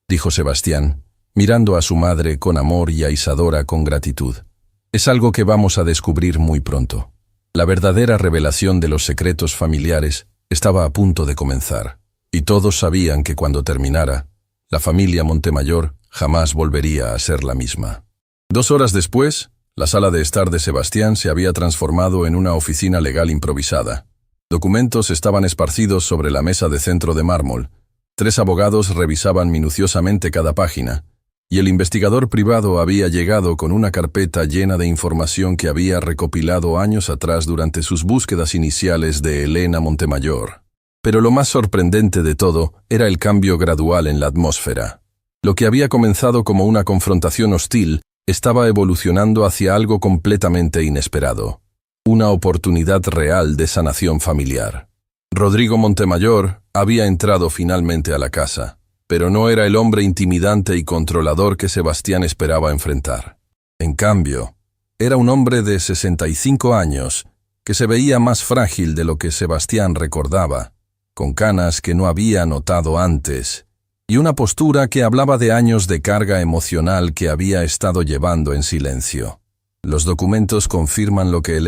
dijo Sebastián, mirando a su madre con amor y a Isadora con gratitud, «es algo que vamos a descubrir muy pronto». La verdadera revelación de los secretos familiares estaba a punto de comenzar, y todos sabían que cuando terminara, la familia Montemayor jamás volvería a ser la misma. 2 horas después, la sala de estar de Sebastián se había transformado en una oficina legal improvisada. Documentos estaban esparcidos sobre la mesa de centro de mármol. 3 abogados revisaban minuciosamente cada página, y el investigador privado había llegado con una carpeta llena de información que había recopilado años atrás durante sus búsquedas iniciales de Elena Montemayor. Pero lo más sorprendente de todo era el cambio gradual en la atmósfera. Lo que había comenzado como una confrontación hostil estaba evolucionando hacia algo completamente inesperado. Una oportunidad real de sanación familiar. Rodrigo Montemayor había entrado finalmente a la casa, pero no era el hombre intimidante y controlador que Sebastián esperaba enfrentar. En cambio, era un hombre de 65 años que se veía más frágil de lo que Sebastián recordaba, con canas que no había notado antes, y una postura que hablaba de años de carga emocional que había estado llevando en silencio. «Los documentos confirman lo que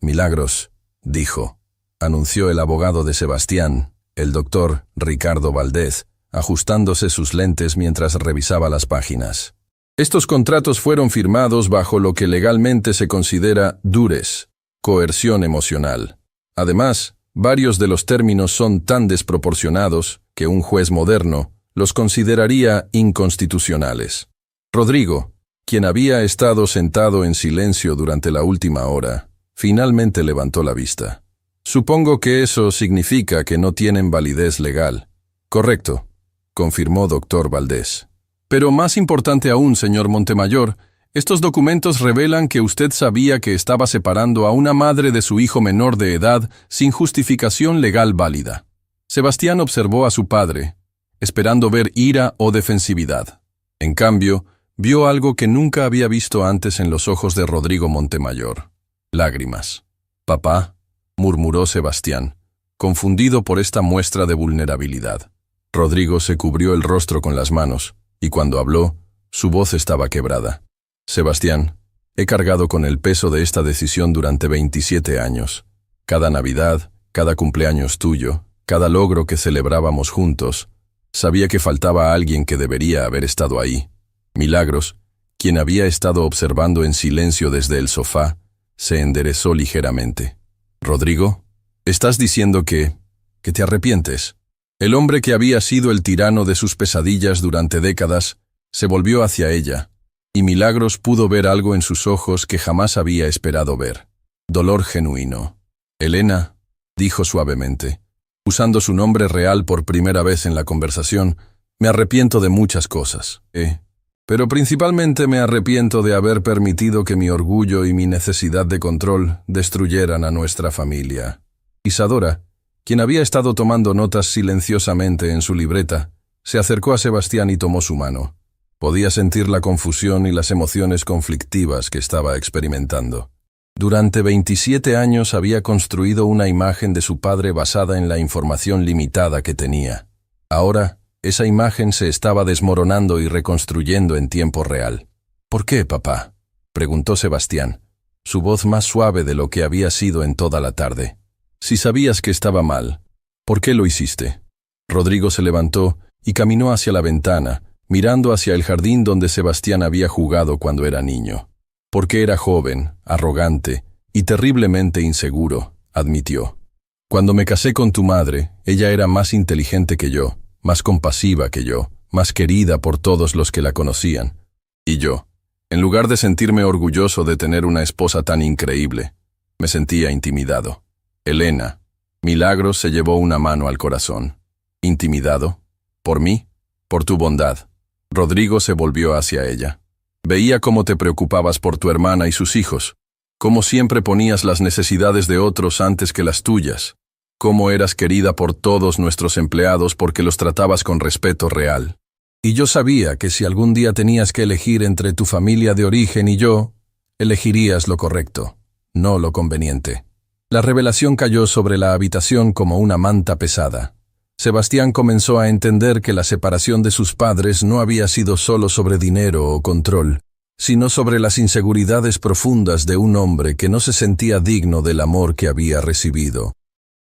Milagros, dijo», anunció el abogado de Sebastián, el doctor Ricardo Valdez, ajustándose sus lentes mientras revisaba las páginas. «Estos contratos fueron firmados bajo lo que legalmente se considera durez, coerción emocional. Además, varios de los términos son tan desproporcionados que un juez moderno los consideraría inconstitucionales. Rodrigo, quien había estado sentado en silencio durante la última hora, finalmente levantó la vista. Supongo que eso significa que no tienen validez legal. Correcto, confirmó doctor Valdés. Pero más importante aún, señor Montemayor, estos documentos revelan que usted sabía que estaba separando a una madre de su hijo menor de edad sin justificación legal válida. Sebastián observó a su padre, esperando ver ira o defensividad. En cambio, vio algo que nunca había visto antes en los ojos de Rodrigo Montemayor. Lágrimas. «Papá», murmuró Sebastián, confundido por esta muestra de vulnerabilidad. Rodrigo se cubrió el rostro con las manos, y cuando habló, su voz estaba quebrada. «Sebastián, he cargado con el peso de esta decisión durante 27 años. Cada Navidad, cada cumpleaños tuyo, cada logro que celebrábamos juntos, sabía que faltaba alguien que debería haber estado ahí. Milagros, quien había estado observando en silencio desde el sofá, se enderezó ligeramente. «Rodrigo, ¿estás diciendo que te arrepientes?» El hombre que había sido el tirano de sus pesadillas durante décadas se volvió hacia ella, y Milagros pudo ver algo en sus ojos que jamás había esperado ver. Dolor genuino. «Elena», dijo suavemente, usando su nombre real por primera vez en la conversación, «me arrepiento de muchas cosas, pero principalmente me arrepiento de haber permitido que mi orgullo y mi necesidad de control destruyeran a nuestra familia». Isadora, quien había estado tomando notas silenciosamente en su libreta, se acercó a Sebastián y tomó su mano. Podía sentir la confusión y las emociones conflictivas que estaba experimentando. Durante 27 años había construido una imagen de su padre basada en la información limitada que tenía. Ahora, esa imagen se estaba desmoronando y reconstruyendo en tiempo real. «¿Por qué, papá?», preguntó Sebastián, su voz más suave de lo que había sido en toda la tarde. «Si sabías que estaba mal, ¿por qué lo hiciste?». Rodrigo se levantó y caminó hacia la ventana, mirando hacia el jardín donde Sebastián había jugado cuando era niño. «Porque era joven, arrogante y terriblemente inseguro», admitió. «Cuando me casé con tu madre, ella era más inteligente que yo, más compasiva que yo, más querida por todos los que la conocían. Y yo, en lugar de sentirme orgulloso de tener una esposa tan increíble, me sentía intimidado». «Elena», Milagros se llevó una mano al corazón. «¿Intimidado? ¿Por mí? ¿Por tu bondad?». Rodrigo se volvió hacia ella. «Veía cómo te preocupabas por tu hermana y sus hijos, cómo siempre ponías las necesidades de otros antes que las tuyas, cómo eras querida por todos nuestros empleados porque los tratabas con respeto real. Y yo sabía que si algún día tenías que elegir entre tu familia de origen y yo, elegirías lo correcto, no lo conveniente». La revelación cayó sobre la habitación como una manta pesada. Sebastián comenzó a entender que la separación de sus padres no había sido solo sobre dinero o control, sino sobre las inseguridades profundas de un hombre que no se sentía digno del amor que había recibido.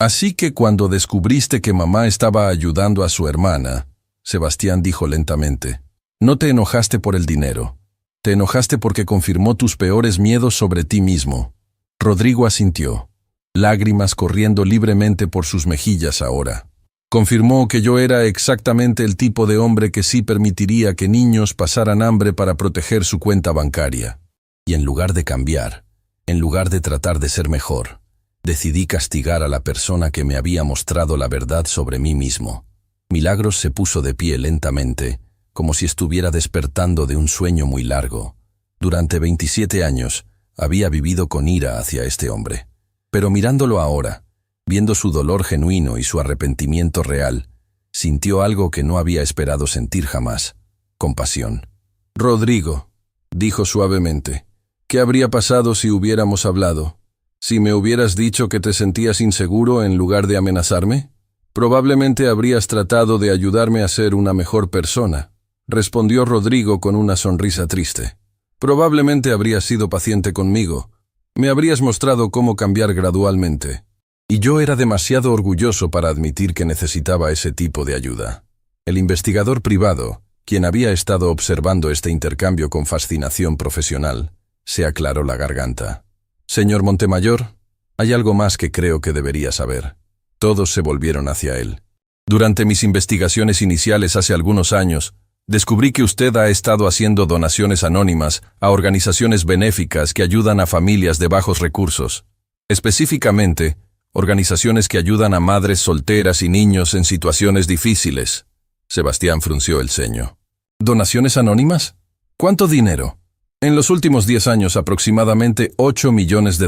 «Así que cuando descubriste que mamá estaba ayudando a su hermana», Sebastián dijo lentamente, «no te enojaste por el dinero. Te enojaste porque confirmó tus peores miedos sobre ti mismo». Rodrigo asintió, lágrimas corriendo libremente por sus mejillas ahora. «Confirmó que yo era exactamente el tipo de hombre que sí permitiría que niños pasaran hambre para proteger su cuenta bancaria. Y en lugar de cambiar, en lugar de tratar de ser mejor, decidí castigar a la persona que me había mostrado la verdad sobre mí mismo». Milagros se puso de pie lentamente, como si estuviera despertando de un sueño muy largo. Durante 27 años había vivido con ira hacia este hombre. Pero mirándolo ahora, viendo su dolor genuino y su arrepentimiento real, sintió algo que no había esperado sentir jamás: compasión. «Rodrigo», dijo suavemente, «¿qué habría pasado si hubiéramos hablado? Si me hubieras dicho que te sentías inseguro en lugar de amenazarme, probablemente habrías tratado de ayudarme a ser una mejor persona», respondió Rodrigo con una sonrisa triste. «Probablemente habrías sido paciente conmigo. Me habrías mostrado cómo cambiar gradualmente. Y yo era demasiado orgulloso para admitir que necesitaba ese tipo de ayuda». El investigador privado, quien había estado observando este intercambio con fascinación profesional, se aclaró la garganta. «Señor Montemayor, hay algo más que creo que debería saber». Todos se volvieron hacia él. «Durante mis investigaciones iniciales hace algunos años, Descubrí que usted ha estado haciendo donaciones anónimas a organizaciones benéficas que ayudan a familias de bajos recursos. Específicamente, organizaciones que ayudan a madres solteras y niños en situaciones difíciles. Sebastián frunció el ceño. ¿Donaciones anónimas? ¿Cuánto dinero? En los últimos 10 años aproximadamente $8 millones,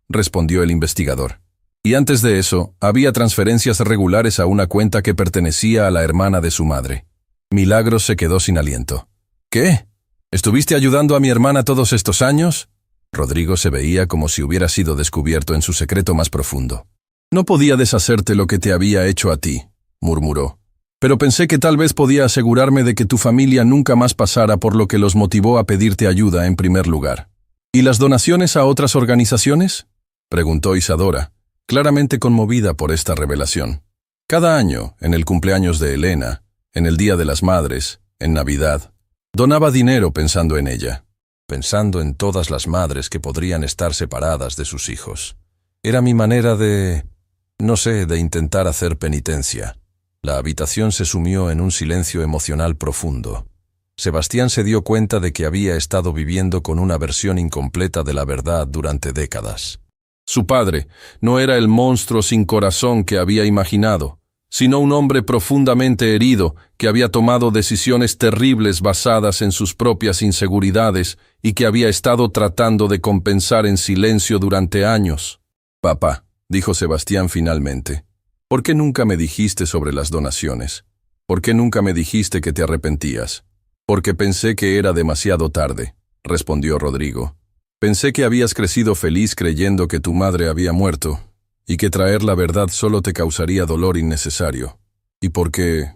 respondió el investigador. Y antes de eso, había transferencias regulares a una cuenta que pertenecía a la hermana de su madre. Milagros se quedó sin aliento. ¿Qué? ¿Estuviste ayudando a mi hermana todos estos años? Rodrigo se veía como si hubiera sido descubierto en su secreto más profundo. No podía deshacerte lo que te había hecho a ti, murmuró. Pero pensé que tal vez podía asegurarme de que tu familia nunca más pasara por lo que los motivó a pedirte ayuda en primer lugar. ¿Y las donaciones a otras organizaciones? Preguntó Isadora, claramente conmovida por esta revelación. Cada año, en el cumpleaños de Elena, en el Día de las Madres, en Navidad, donaba dinero pensando en ella, pensando en todas las madres que podrían estar separadas de sus hijos. Era mi manera de intentar hacer penitencia. La habitación se sumió en un silencio emocional profundo. Sebastián se dio cuenta de que había estado viviendo con una versión incompleta de la verdad durante décadas. Su padre no era el monstruo sin corazón que había imaginado, sino un hombre profundamente herido que había tomado decisiones terribles basadas en sus propias inseguridades y que había estado tratando de compensar en silencio durante años. «Papá», dijo Sebastián finalmente, «¿por qué nunca me dijiste sobre las donaciones? ¿Por qué nunca me dijiste que te arrepentías?» «Porque pensé que era demasiado tarde», respondió Rodrigo. «Pensé que habías crecido feliz creyendo que tu madre había muerto, y que traer la verdad solo te causaría dolor innecesario. Y porque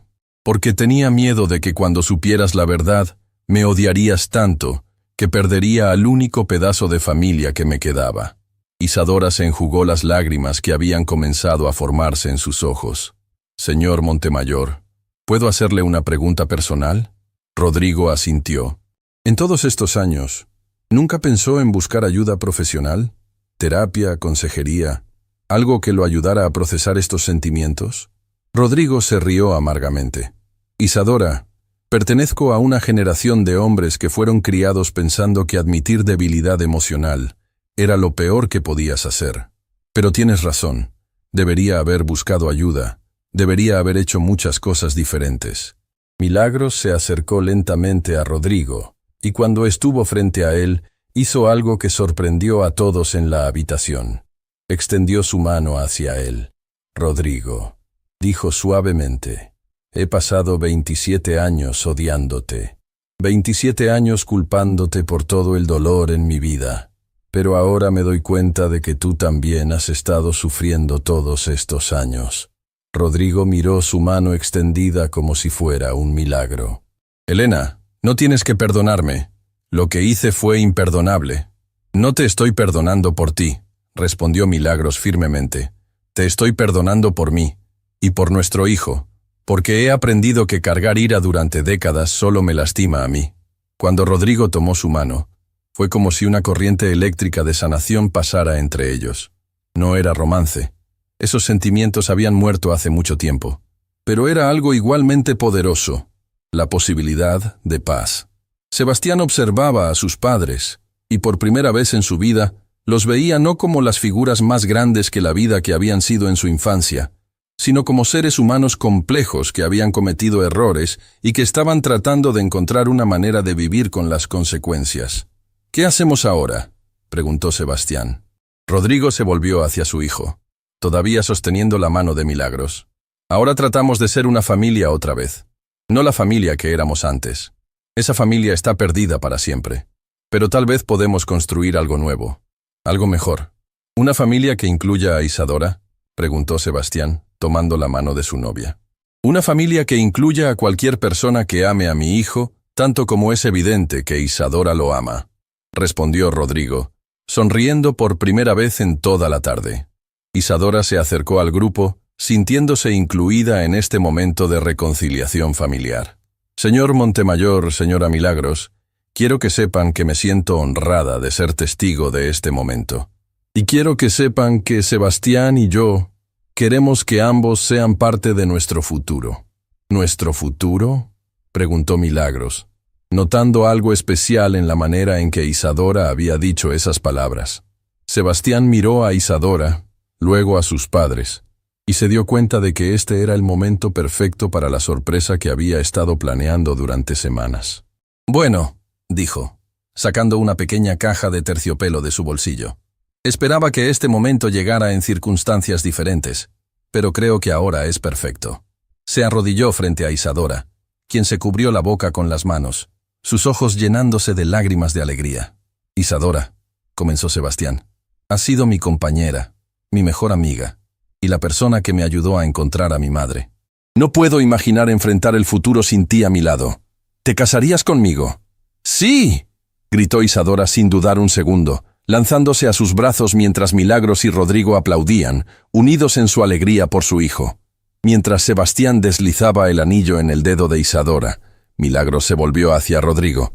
tenía miedo de que cuando supieras la verdad, me odiarías tanto, que perdería al único pedazo de familia que me quedaba». Isadora se enjugó las lágrimas que habían comenzado a formarse en sus ojos. «Señor Montemayor, ¿puedo hacerle una pregunta personal?» Rodrigo asintió. «En todos estos años, ¿nunca pensó en buscar ayuda profesional? ¿Terapia, consejería? ¿Algo que lo ayudara a procesar estos sentimientos?» Rodrigo se rió amargamente. «Isadora, pertenezco a una generación de hombres que fueron criados pensando que admitir debilidad emocional era lo peor que podías hacer. Pero tienes razón, debería haber buscado ayuda, debería haber hecho muchas cosas diferentes». Milagros se acercó lentamente a Rodrigo, y cuando estuvo frente a él, hizo algo que sorprendió a todos en la habitación. Extendió su mano hacia él. «Rodrigo», dijo suavemente, «he pasado 27 años odiándote, 27 años culpándote por todo el dolor en mi vida, pero ahora me doy cuenta de que tú también has estado sufriendo todos estos años». Rodrigo miró su mano extendida como si fuera un milagro. «Elena, no tienes que perdonarme. Lo que hice fue imperdonable». «No te estoy perdonando por ti», respondió Milagros firmemente. «Te estoy perdonando por mí, y por nuestro hijo, porque he aprendido que cargar ira durante décadas solo me lastima a mí». Cuando Rodrigo tomó su mano, fue como si una corriente eléctrica de sanación pasara entre ellos. No era romance. Esos sentimientos habían muerto hace mucho tiempo. Pero era algo igualmente poderoso, la posibilidad de paz. Sebastián observaba a sus padres, y por primera vez en su vida, los veía no como las figuras más grandes que la vida que habían sido en su infancia, sino como seres humanos complejos que habían cometido errores y que estaban tratando de encontrar una manera de vivir con las consecuencias. «¿Qué hacemos ahora?», preguntó Sebastián. Rodrigo se volvió hacia su hijo, todavía sosteniendo la mano de Milagros. «Ahora tratamos de ser una familia otra vez. No la familia que éramos antes. Esa familia está perdida para siempre. Pero tal vez podemos construir algo nuevo. Algo mejor». «¿Una familia que incluya a Isadora?», preguntó Sebastián, tomando la mano de su novia. «Una familia que incluya a cualquier persona que ame a mi hijo, tanto como es evidente que Isadora lo ama», respondió Rodrigo, sonriendo por primera vez en toda la tarde. Isadora se acercó al grupo, sintiéndose incluida en este momento de reconciliación familiar. «Señor Montemayor, señora Milagros, quiero que sepan que me siento honrada de ser testigo de este momento. Y quiero que sepan que Sebastián y yo queremos que ambos sean parte de nuestro futuro». «¿Nuestro futuro?», preguntó Milagros, notando algo especial en la manera en que Isadora había dicho esas palabras. Sebastián miró a Isadora, luego a sus padres, y se dio cuenta de que este era el momento perfecto para la sorpresa que había estado planeando durante semanas. «Bueno», dijo, sacando una pequeña caja de terciopelo de su bolsillo. «Esperaba que este momento llegara en circunstancias diferentes, pero creo que ahora es perfecto». Se arrodilló frente a Isadora, quien se cubrió la boca con las manos, sus ojos llenándose de lágrimas de alegría. «Isadora», comenzó Sebastián, «has sido mi compañera, mi mejor amiga, y la persona que me ayudó a encontrar a mi madre. No puedo imaginar enfrentar el futuro sin ti a mi lado. ¿Te casarías conmigo?» «¡Sí!», gritó Isadora sin dudar un segundo, lanzándose a sus brazos mientras Milagros y Rodrigo aplaudían, unidos en su alegría por su hijo. Mientras Sebastián deslizaba el anillo en el dedo de Isadora, Milagros se volvió hacia Rodrigo.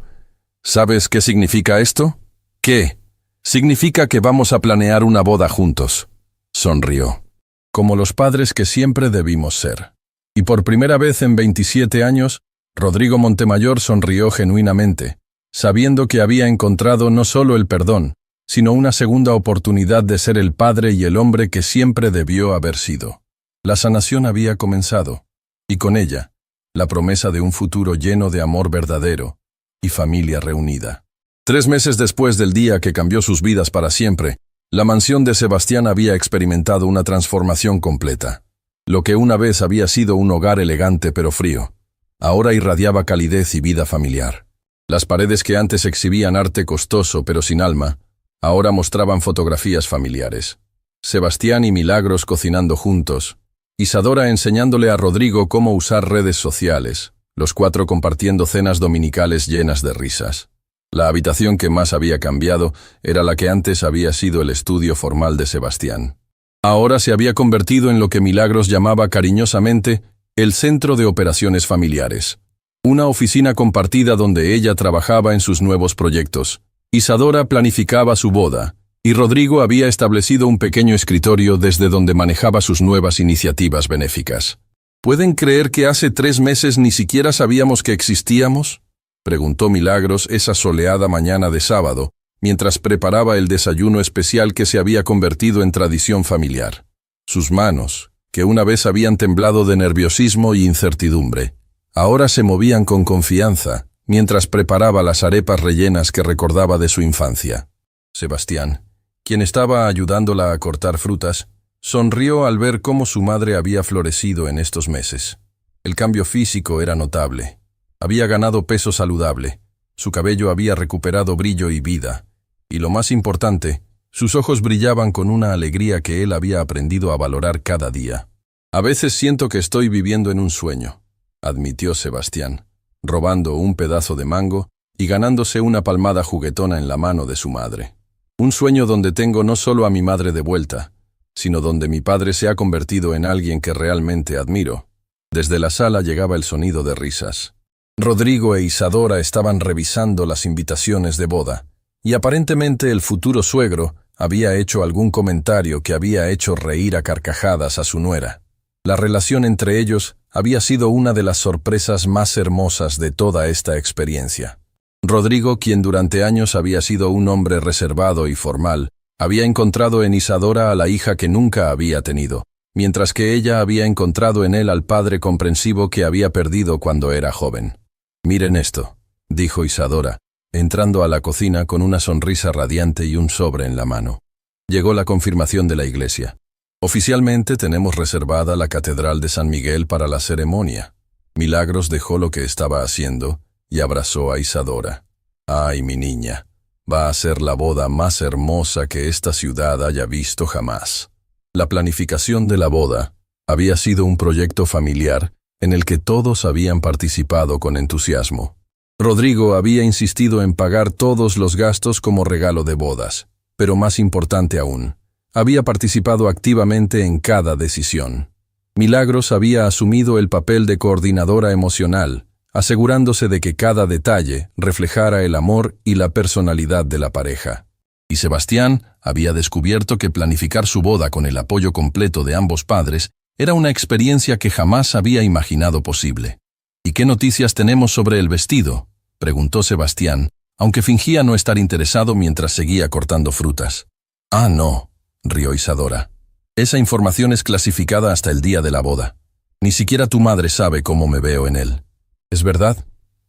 «¿Sabes qué significa esto?» «¿Qué?» «Significa que vamos a planear una boda juntos». Sonrió. Como los padres que siempre debimos ser. Y por primera vez en 27 años, Rodrigo Montemayor sonrió genuinamente, sabiendo que había encontrado no solo el perdón, sino una segunda oportunidad de ser el padre y el hombre que siempre debió haber sido. La sanación había comenzado, y con ella, la promesa de un futuro lleno de amor verdadero y familia reunida. 3 meses después del día que cambió sus vidas para siempre, la mansión de Sebastián había experimentado una transformación completa. Lo que una vez había sido un hogar elegante pero frío, ahora irradiaba calidez y vida familiar. Las paredes que antes exhibían arte costoso pero sin alma, ahora mostraban fotografías familiares. Sebastián y Milagros cocinando juntos, Isadora enseñándole a Rodrigo cómo usar redes sociales, los 4 compartiendo cenas dominicales llenas de risas. La habitación que más había cambiado era la que antes había sido el estudio formal de Sebastián. Ahora se había convertido en lo que Milagros llamaba cariñosamente el centro de operaciones familiares. Una oficina compartida donde ella trabajaba en sus nuevos proyectos. Isadora planificaba su boda, y Rodrigo había establecido un pequeño escritorio desde donde manejaba sus nuevas iniciativas benéficas. ¿Pueden creer que hace 3 meses ni siquiera sabíamos que existíamos?, preguntó Milagros esa soleada mañana de sábado, mientras preparaba el desayuno especial que se había convertido en tradición familiar. Sus manos, que una vez habían temblado de nerviosismo y incertidumbre, ahora se movían con confianza, mientras preparaba las arepas rellenas que recordaba de su infancia. Sebastián, quien estaba ayudándola a cortar frutas, sonrió al ver cómo su madre había florecido en estos meses. El cambio físico era notable. Había ganado peso saludable, su cabello había recuperado brillo y vida, y lo más importante, sus ojos brillaban con una alegría que él había aprendido a valorar cada día. «A veces siento que estoy viviendo en un sueño», admitió Sebastián, robando un pedazo de mango y ganándose una palmada juguetona en la mano de su madre. «Un sueño donde tengo no solo a mi madre de vuelta, sino donde mi padre se ha convertido en alguien que realmente admiro». Desde la sala llegaba el sonido de risas. Rodrigo e Isadora estaban revisando las invitaciones de boda, y aparentemente el futuro suegro había hecho algún comentario que había hecho reír a carcajadas a su nuera. La relación entre ellos había sido una de las sorpresas más hermosas de toda esta experiencia. Rodrigo, quien durante años había sido un hombre reservado y formal, había encontrado en Isadora a la hija que nunca había tenido, mientras que ella había encontrado en él al padre comprensivo que había perdido cuando era joven. «Miren esto», dijo Isadora, entrando a la cocina con una sonrisa radiante y un sobre en la mano. Llegó la confirmación de la iglesia. Oficialmente tenemos reservada la Catedral de San Miguel para la ceremonia. Milagros dejó lo que estaba haciendo y abrazó a Isadora. «Ay, mi niña, va a ser la boda más hermosa que esta ciudad haya visto jamás». La planificación de la boda había sido un proyecto familiar en el que todos habían participado con entusiasmo. Rodrigo había insistido en pagar todos los gastos como regalo de bodas, pero más importante aún, había participado activamente en cada decisión. Milagros había asumido el papel de coordinadora emocional, asegurándose de que cada detalle reflejara el amor y la personalidad de la pareja. Y Sebastián había descubierto que planificar su boda con el apoyo completo de ambos padres era una experiencia que jamás había imaginado posible. ¿Y qué noticias tenemos sobre el vestido?, preguntó Sebastián, aunque fingía no estar interesado mientras seguía cortando frutas. Ah, no, rió Isadora. Esa información es clasificada hasta el día de la boda. Ni siquiera tu madre sabe cómo me veo en él. ¿Es verdad?,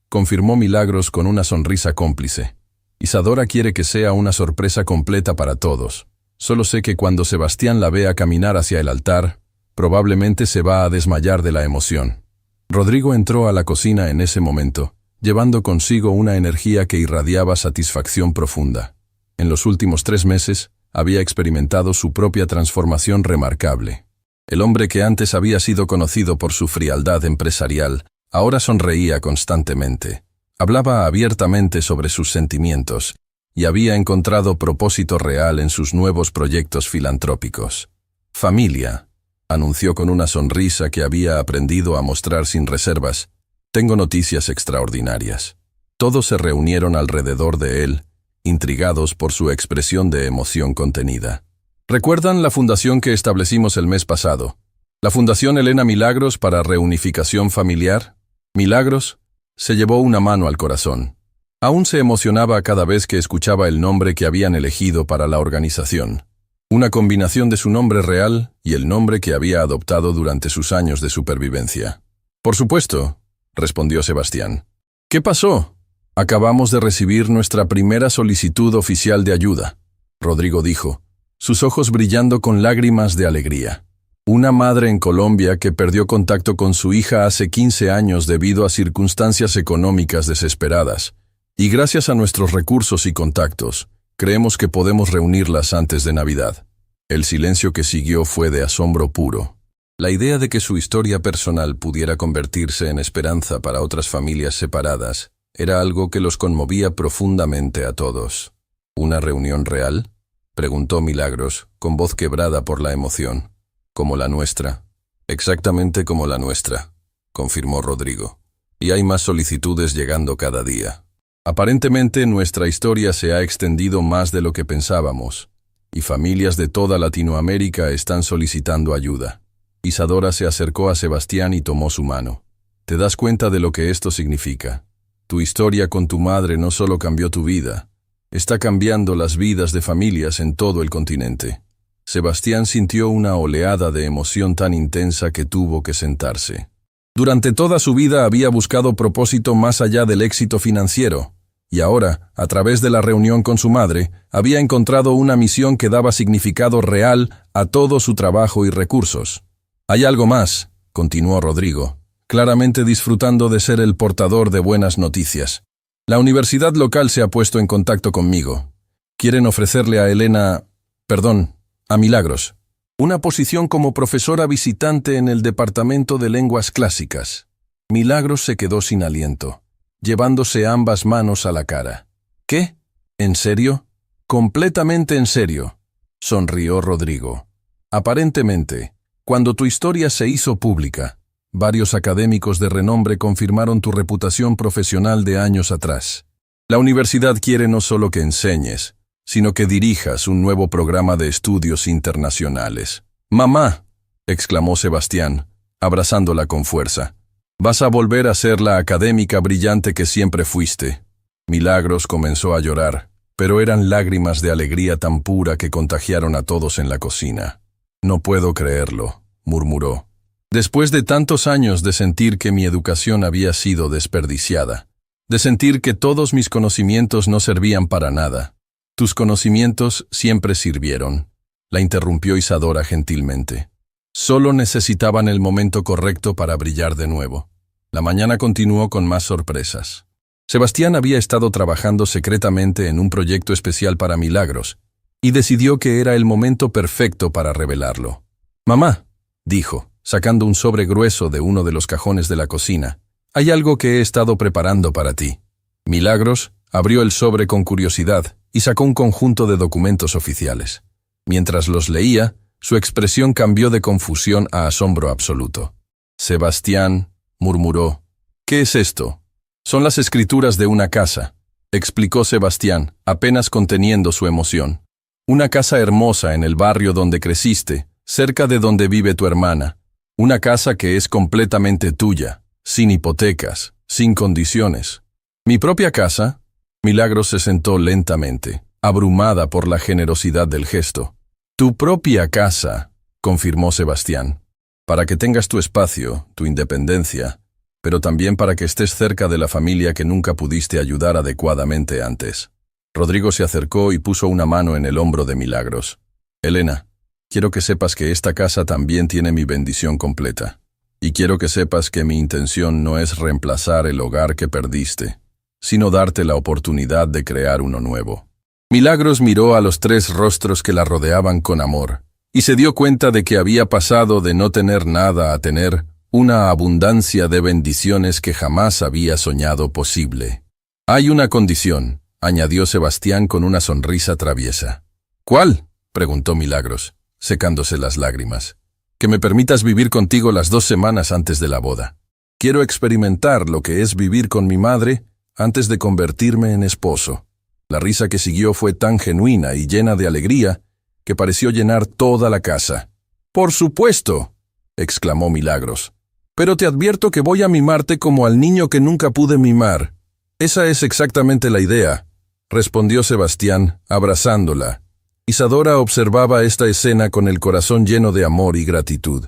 confirmó Milagros con una sonrisa cómplice. Isadora quiere que sea una sorpresa completa para todos. Solo sé que cuando Sebastián la vea caminar hacia el altar, probablemente se va a desmayar de la emoción. Rodrigo entró a la cocina en ese momento, llevando consigo una energía que irradiaba satisfacción profunda. En los últimos 3 meses, había experimentado su propia transformación remarcable. El hombre que antes había sido conocido por su frialdad empresarial, ahora sonreía constantemente. Hablaba abiertamente sobre sus sentimientos y había encontrado propósito real en sus nuevos proyectos filantrópicos. Familia, anunció con una sonrisa que había aprendido a mostrar sin reservas. Tengo noticias extraordinarias. Todos se reunieron alrededor de él, intrigados por su expresión de emoción contenida. ¿Recuerdan la fundación que establecimos el mes pasado? La Fundación Elena Milagros para Reunificación Familiar. Milagros se llevó una mano al corazón. Aún se emocionaba cada vez que escuchaba el nombre que habían elegido para la organización. Una combinación de su nombre real y el nombre que había adoptado durante sus años de supervivencia. Por supuesto, respondió Sebastián. ¿Qué pasó? Acabamos de recibir nuestra primera solicitud oficial de ayuda, Rodrigo dijo, sus ojos brillando con lágrimas de alegría. Una madre en Colombia que perdió contacto con su hija hace 15 años debido a circunstancias económicas desesperadas, y gracias a nuestros recursos y contactos, creemos que podemos reunirlas antes de Navidad. El silencio que siguió fue de asombro puro. La idea de que su historia personal pudiera convertirse en esperanza para otras familias separadas era algo que los conmovía profundamente a todos. ¿Una reunión real?, preguntó Milagros, con voz quebrada por la emoción. ¿Como la nuestra? Exactamente como la nuestra, confirmó Rodrigo. Y hay más solicitudes llegando cada día. Aparentemente nuestra historia se ha extendido más de lo que pensábamos, y familias de toda Latinoamérica están solicitando ayuda. Isadora se acercó a Sebastián y tomó su mano. ¿Te das cuenta de lo que esto significa? Tu historia con tu madre no solo cambió tu vida, está cambiando las vidas de familias en todo el continente. Sebastián sintió una oleada de emoción tan intensa que tuvo que sentarse. Durante toda su vida había buscado propósito más allá del éxito financiero, y ahora, a través de la reunión con su madre, había encontrado una misión que daba significado real a todo su trabajo y recursos. Hay algo más, continuó Rodrigo, claramente disfrutando de ser el portador de buenas noticias. La universidad local se ha puesto en contacto conmigo. Quieren ofrecerle a Milagros, una posición como profesora visitante en el Departamento de Lenguas Clásicas. Milagros se quedó sin aliento, llevándose ambas manos a la cara. ¿Qué? ¿En serio? Completamente en serio, sonrió Rodrigo. Aparentemente, cuando tu historia se hizo pública, varios académicos de renombre confirmaron tu reputación profesional de años atrás. La universidad quiere no solo que enseñes, sino que dirijas un nuevo programa de estudios internacionales. «Mamá», exclamó Sebastián, abrazándola con fuerza, «vas a volver a ser la académica brillante que siempre fuiste». Milagros comenzó a llorar, pero eran lágrimas de alegría tan pura que contagiaron a todos en la cocina. «No puedo creerlo», murmuró. «Después de tantos años de sentir que mi educación había sido desperdiciada, de sentir que todos mis conocimientos no servían para nada. Tus conocimientos siempre sirvieron», la interrumpió Isadora gentilmente. Solo necesitaban el momento correcto para brillar de nuevo. La mañana continuó con más sorpresas. Sebastián había estado trabajando secretamente en un proyecto especial para Milagros, y decidió que era el momento perfecto para revelarlo. «Mamá», dijo, sacando un sobre grueso de uno de los cajones de la cocina, «hay algo que he estado preparando para ti». Milagros abrió el sobre con curiosidad y sacó un conjunto de documentos oficiales. Mientras los leía, su expresión cambió de confusión a asombro absoluto. «Sebastián», murmuró, «¿qué es esto?» «Son las escrituras de una casa», explicó Sebastián, apenas conteniendo su emoción. «Una casa hermosa en el barrio donde creciste, cerca de donde vive tu hermana. Una casa que es completamente tuya. sin hipotecas, sin condiciones. ¿Mi propia casa? Milagros se sentó lentamente, abrumada por la generosidad del gesto. Tu propia casa, confirmó Sebastián, para que tengas tu espacio, tu independencia, pero también para que estés cerca de la familia que nunca pudiste ayudar adecuadamente antes. Rodrigo se acercó y puso una mano en el hombro de Milagros. Elena, quiero que sepas que esta casa también tiene mi bendición completa. Y quiero que sepas que mi intención no es reemplazar el hogar que perdiste, sino darte la oportunidad de crear uno nuevo. Milagros miró a los 3 rostros que la rodeaban con amor, y se dio cuenta de que había pasado de no tener nada a tener una abundancia de bendiciones que jamás había soñado posible. Hay una condición, añadió Sebastián con una sonrisa traviesa. ¿Cuál?, preguntó Milagros, secándose las lágrimas. Que me permitas vivir contigo las 2 semanas antes de la boda. Quiero experimentar lo que es vivir con mi madre antes de convertirme en esposo. La risa que siguió fue tan genuina y llena de alegría que pareció llenar toda la casa. «¡Por supuesto!», exclamó Milagros. «Pero te advierto que voy a mimarte como al niño que nunca pude mimar». «Esa es exactamente la idea», respondió Sebastián, abrazándola. Isadora observaba esta escena con el corazón lleno de amor y gratitud.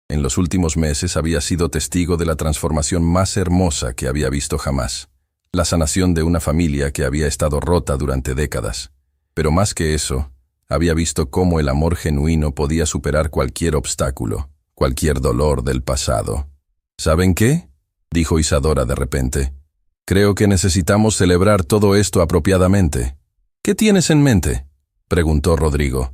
En los últimos meses había sido testigo de la transformación más hermosa que había visto jamás. La sanación de una familia que había estado rota durante décadas. Pero más que eso, había visto cómo el amor genuino podía superar cualquier obstáculo, cualquier dolor del pasado. ¿Saben qué?, dijo Isadora de repente. Creo que necesitamos celebrar todo esto apropiadamente. ¿Qué tienes en mente?, preguntó Rodrigo.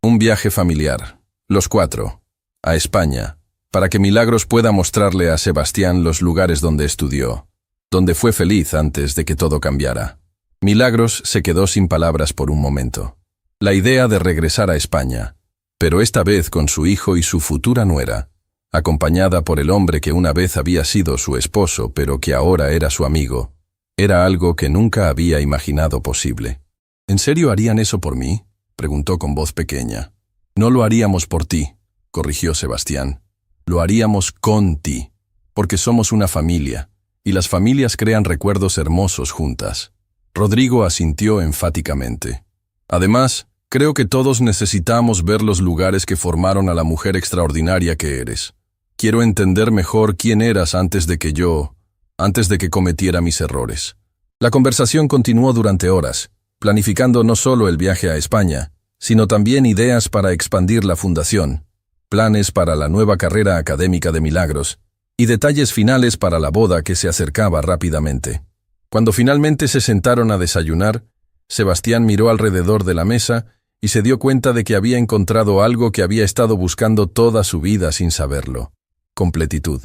Un viaje familiar, los 4, a España, para que Milagros pueda mostrarle a Sebastián los lugares donde estudió, donde fue feliz antes de que todo cambiara. Milagros se quedó sin palabras por un momento. La idea de regresar a España, pero esta vez con su hijo y su futura nuera, acompañada por el hombre que una vez había sido su esposo pero que ahora era su amigo, era algo que nunca había imaginado posible. ¿En serio harían eso por mí?, preguntó con voz pequeña. No lo haríamos por ti, corrigió Sebastián. Lo haríamos con ti, porque somos una familia, y las familias crean recuerdos hermosos juntas. Rodrigo asintió enfáticamente. Además, creo que todos necesitamos ver los lugares que formaron a la mujer extraordinaria que eres. Quiero entender mejor quién eras antes de que cometiera mis errores. La conversación continuó durante horas, planificando no solo el viaje a España, sino también ideas para expandir la fundación, planes para la nueva carrera académica de Milagros y detalles finales para la boda que se acercaba rápidamente. Cuando finalmente se sentaron a desayunar, Sebastián miró alrededor de la mesa y se dio cuenta de que había encontrado algo que había estado buscando toda su vida sin saberlo: completitud.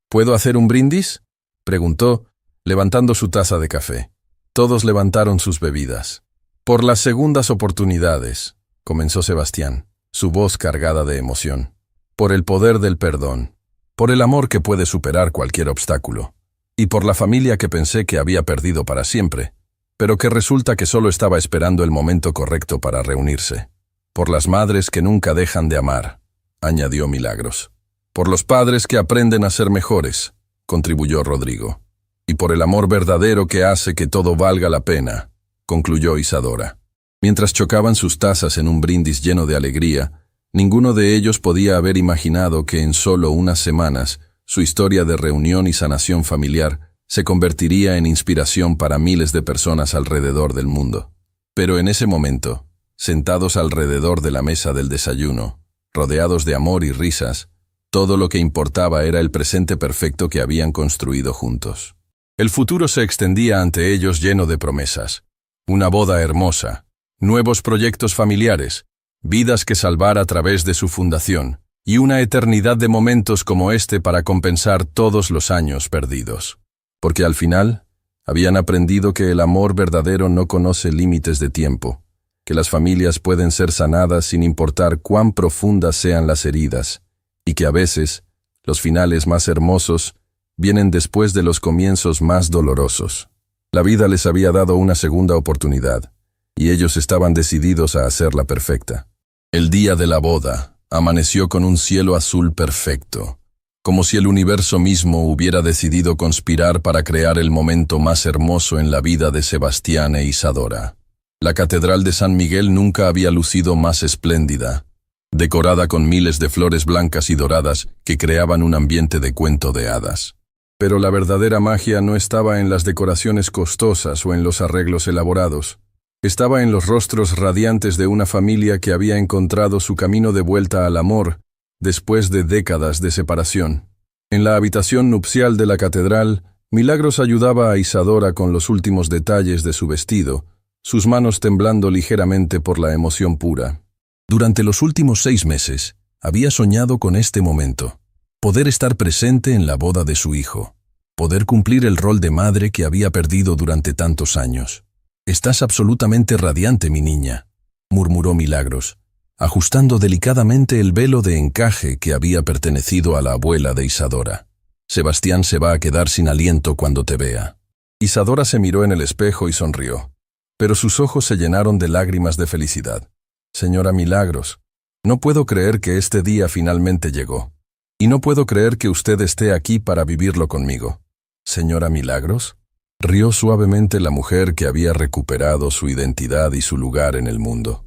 ¿Puedo hacer un brindis?, preguntó, levantando su taza de café. Todos levantaron sus bebidas. Por las segundas oportunidades, comenzó Sebastián, su voz cargada de emoción. Por el poder del perdón, por el amor que puede superar cualquier obstáculo, y por la familia que pensé que había perdido para siempre, pero que resulta que solo estaba esperando el momento correcto para reunirse. Por las madres que nunca dejan de amar, añadió Milagros. Por los padres que aprenden a ser mejores, contribuyó Rodrigo. Y por el amor verdadero que hace que todo valga la pena, concluyó Isadora. Mientras chocaban sus tazas en un brindis lleno de alegría, ninguno de ellos podía haber imaginado que en solo unas semanas su historia de reunión y sanación familiar se convertiría en inspiración para miles de personas alrededor del mundo. Pero en ese momento, sentados alrededor de la mesa del desayuno, rodeados de amor y risas, todo lo que importaba era el presente perfecto que habían construido juntos. El futuro se extendía ante ellos lleno de promesas. Una boda hermosa, nuevos proyectos familiares, vidas que salvar a través de su fundación, y una eternidad de momentos como este para compensar todos los años perdidos. Porque al final, habían aprendido que el amor verdadero no conoce límites de tiempo, que las familias pueden ser sanadas sin importar cuán profundas sean las heridas, y que a veces, los finales más hermosos vienen después de los comienzos más dolorosos. La vida les había dado una segunda oportunidad, y ellos estaban decididos a hacerla perfecta. El día de la boda amaneció con un cielo azul perfecto, como si el universo mismo hubiera decidido conspirar para crear el momento más hermoso en la vida de Sebastián e Isadora. La Catedral de San Miguel nunca había lucido más espléndida, decorada con miles de flores blancas y doradas que creaban un ambiente de cuento de hadas. Pero la verdadera magia no estaba en las decoraciones costosas o en los arreglos elaborados. Estaba en los rostros radiantes de una familia que había encontrado su camino de vuelta al amor después de décadas de separación. En la habitación nupcial de la catedral, Milagros ayudaba a Isadora con los últimos detalles de su vestido, sus manos temblando ligeramente por la emoción pura. Durante los últimos 6 meses, había soñado con este momento: poder estar presente en la boda de su hijo, poder cumplir el rol de madre que había perdido durante tantos años. «Estás absolutamente radiante, mi niña», murmuró Milagros, ajustando delicadamente el velo de encaje que había pertenecido a la abuela de Isadora. «Sebastián se va a quedar sin aliento cuando te vea». Isadora se miró en el espejo y sonrió, pero sus ojos se llenaron de lágrimas de felicidad. «Señora Milagros, no puedo creer que este día finalmente llegó. Y no puedo creer que usted esté aquí para vivirlo conmigo». «¿Señora Milagros?», rió suavemente la mujer que había recuperado su identidad y su lugar en el mundo.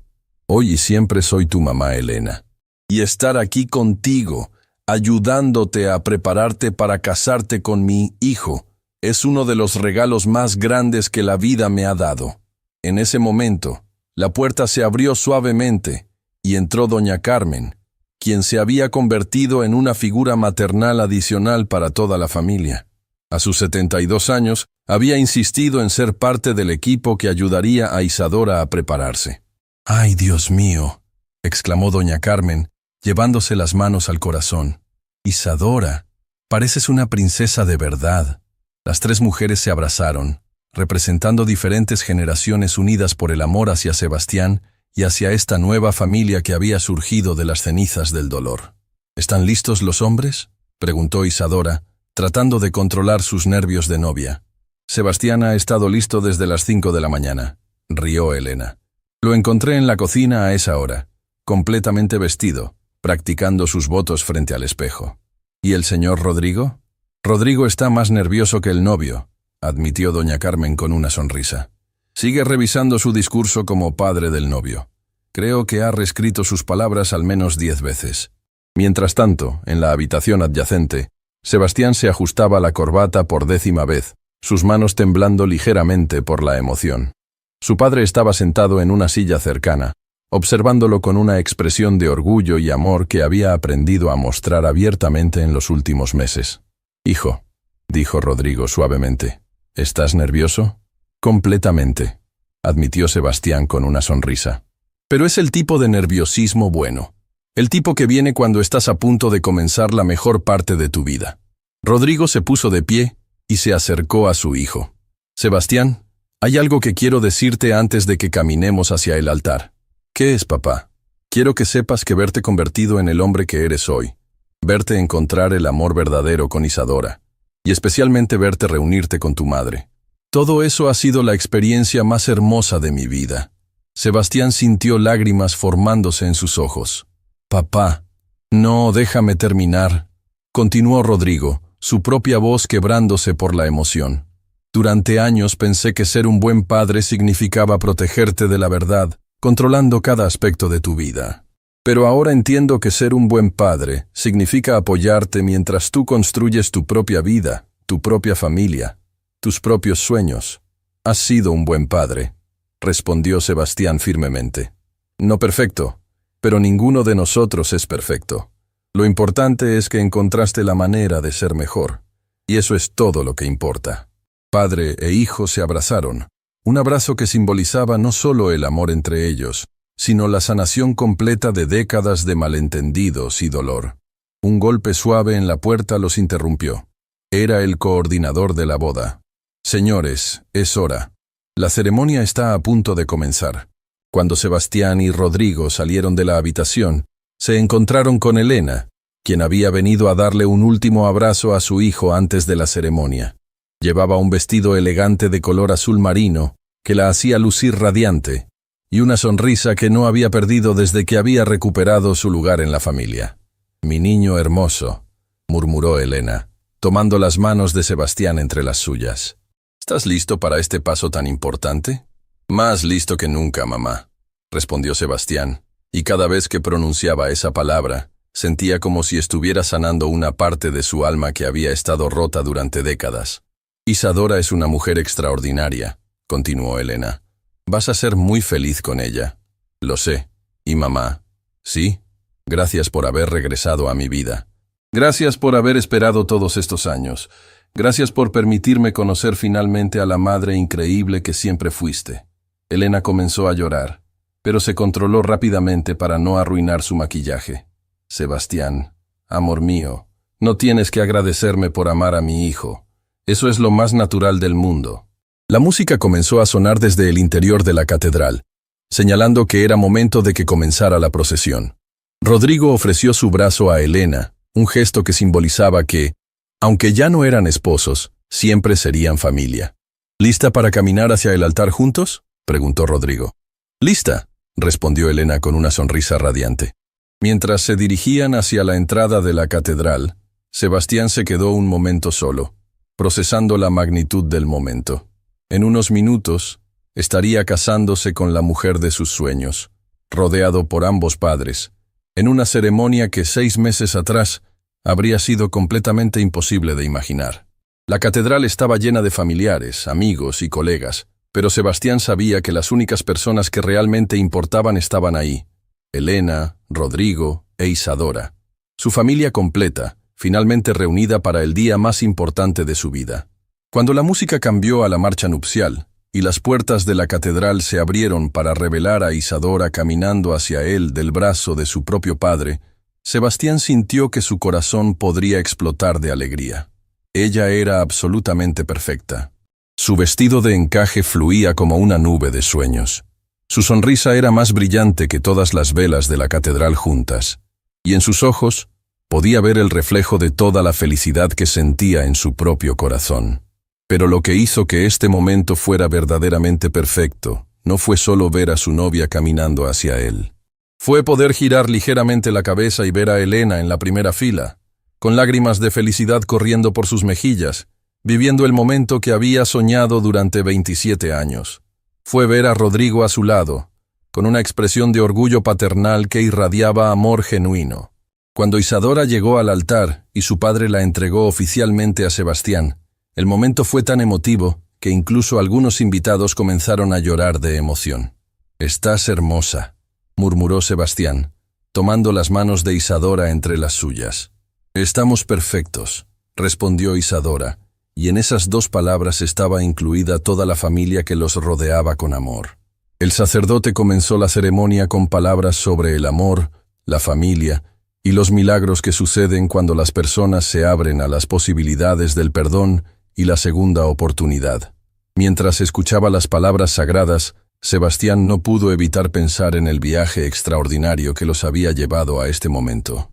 «Hoy y siempre soy tu mamá Elena. Y estar aquí contigo, ayudándote a prepararte para casarte con mi hijo, es uno de los regalos más grandes que la vida me ha dado». En ese momento, la puerta se abrió suavemente y entró doña Carmen, quien se había convertido en una figura maternal adicional para toda la familia. A sus 72 años, había insistido en ser parte del equipo que ayudaría a Isadora a prepararse. «¡Ay, Dios mío!», exclamó doña Carmen, llevándose las manos al corazón. «Isadora, pareces una princesa de verdad». Las 3 mujeres se abrazaron, representando diferentes generaciones unidas por el amor hacia Sebastián y hacia esta nueva familia que había surgido de las cenizas del dolor. «¿Están listos los hombres?», preguntó Isadora, tratando de controlar sus nervios de novia. «Sebastián ha estado listo desde las 5 de la mañana», rió Elena. «Lo encontré en la cocina a esa hora, completamente vestido, practicando sus votos frente al espejo». «¿Y el señor Rodrigo?». «Rodrigo está más nervioso que el novio», admitió doña Carmen con una sonrisa. «Sigue revisando su discurso como padre del novio. Creo que ha reescrito sus palabras al menos 10 veces». Mientras tanto, en la habitación adyacente, Sebastián se ajustaba la corbata por 10ª vez, sus manos temblando ligeramente por la emoción. Su padre estaba sentado en una silla cercana, observándolo con una expresión de orgullo y amor que había aprendido a mostrar abiertamente en los últimos meses. «Hijo», dijo Rodrigo suavemente, «¿estás nervioso?». «Completamente», admitió Sebastián con una sonrisa. «Pero es el tipo de nerviosismo bueno, el tipo que viene cuando estás a punto de comenzar la mejor parte de tu vida». Rodrigo se puso de pie y se acercó a su hijo. «Sebastián, hay algo que quiero decirte antes de que caminemos hacia el altar». «¿Qué es, papá?». «Quiero que sepas que verte convertido en el hombre que eres hoy, verte encontrar el amor verdadero con Isadora, y especialmente verte reunirte con tu madre. Todo eso ha sido la experiencia más hermosa de mi vida». Sebastián sintió lágrimas formándose en sus ojos. «Papá, no, déjame terminar», continuó Rodrigo, su propia voz quebrándose por la emoción. «Durante años pensé que ser un buen padre significaba protegerte de la verdad, controlando cada aspecto de tu vida. Pero ahora entiendo que ser un buen padre significa apoyarte mientras tú construyes tu propia vida, tu propia familia, tus propios sueños. Has sido un buen padre», respondió Sebastián firmemente. «No perfecto, pero ninguno de nosotros es perfecto. Lo importante es que encontraste la manera de ser mejor, y eso es todo lo que importa». Padre e hijo se abrazaron, un abrazo que simbolizaba no solo el amor entre ellos, sino la sanación completa de décadas de malentendidos y dolor. Un golpe suave en la puerta los interrumpió. Era el coordinador de la boda. «Señores, es hora. La ceremonia está a punto de comenzar». Cuando Sebastián y Rodrigo salieron de la habitación, se encontraron con Elena, quien había venido a darle un último abrazo a su hijo antes de la ceremonia. Llevaba un vestido elegante de color azul marino, que la hacía lucir radiante, y una sonrisa que no había perdido desde que había recuperado su lugar en la familia. «Mi niño hermoso», murmuró Elena, tomando las manos de Sebastián entre las suyas. ¿Estás listo para este paso tan importante? Más listo que nunca, mamá, respondió Sebastián, y cada vez que pronunciaba esa palabra, sentía como si estuviera sanando una parte de su alma que había estado rota durante décadas. Isadora es una mujer extraordinaria, continuó Elena. Vas a ser muy feliz con ella. Lo sé. ¿Y mamá? ¿Sí? Gracias por haber regresado a mi vida. Gracias por haber esperado todos estos años. Gracias por permitirme conocer finalmente a la madre increíble que siempre fuiste. Elena comenzó a llorar, pero se controló rápidamente para no arruinar su maquillaje. Sebastián, amor mío, no tienes que agradecerme por amar a mi hijo. Eso es lo más natural del mundo. La música comenzó a sonar desde el interior de la catedral, señalando que era momento de que comenzara la procesión. Rodrigo ofreció su brazo a Elena, un gesto que simbolizaba que, aunque ya no eran esposos, siempre serían familia. ¿Lista para caminar hacia el altar juntos?, preguntó Rodrigo. «Lista», respondió Elena con una sonrisa radiante. Mientras se dirigían hacia la entrada de la catedral, Sebastián se quedó un momento solo, procesando la magnitud del momento. En unos minutos, estaría casándose con la mujer de sus sueños, rodeado por ambos padres, en una ceremonia que 6 meses atrás habría sido completamente imposible de imaginar. La catedral estaba llena de familiares, amigos y colegas, pero Sebastián sabía que las únicas personas que realmente importaban estaban ahí: Elena, Rodrigo e Isadora. Su familia completa, finalmente reunida para el día más importante de su vida. Cuando la música cambió a la marcha nupcial, y las puertas de la catedral se abrieron para revelar a Isadora caminando hacia él del brazo de su propio padre, Sebastián sintió que su corazón podría explotar de alegría. Ella era absolutamente perfecta. Su vestido de encaje fluía como una nube de sueños. Su sonrisa era más brillante que todas las velas de la catedral juntas, y en sus ojos podía ver el reflejo de toda la felicidad que sentía en su propio corazón. Pero lo que hizo que este momento fuera verdaderamente perfecto no fue solo ver a su novia caminando hacia él. Fue poder girar ligeramente la cabeza y ver a Elena en la primera fila, con lágrimas de felicidad corriendo por sus mejillas, viviendo el momento que había soñado durante 27 años. Fue ver a Rodrigo a su lado, con una expresión de orgullo paternal que irradiaba amor genuino. Cuando Isadora llegó al altar y su padre la entregó oficialmente a Sebastián, el momento fue tan emotivo que incluso algunos invitados comenzaron a llorar de emoción. «Estás hermosa», murmuró Sebastián, tomando las manos de Isadora entre las suyas. «Estamos perfectos», respondió Isadora, y en esas 2 palabras estaba incluida toda la familia que los rodeaba con amor. El sacerdote comenzó la ceremonia con palabras sobre el amor, la familia y los milagros que suceden cuando las personas se abren a las posibilidades del perdón y la segunda oportunidad. Mientras escuchaba las palabras sagradas, Sebastián no pudo evitar pensar en el viaje extraordinario que los había llevado a este momento.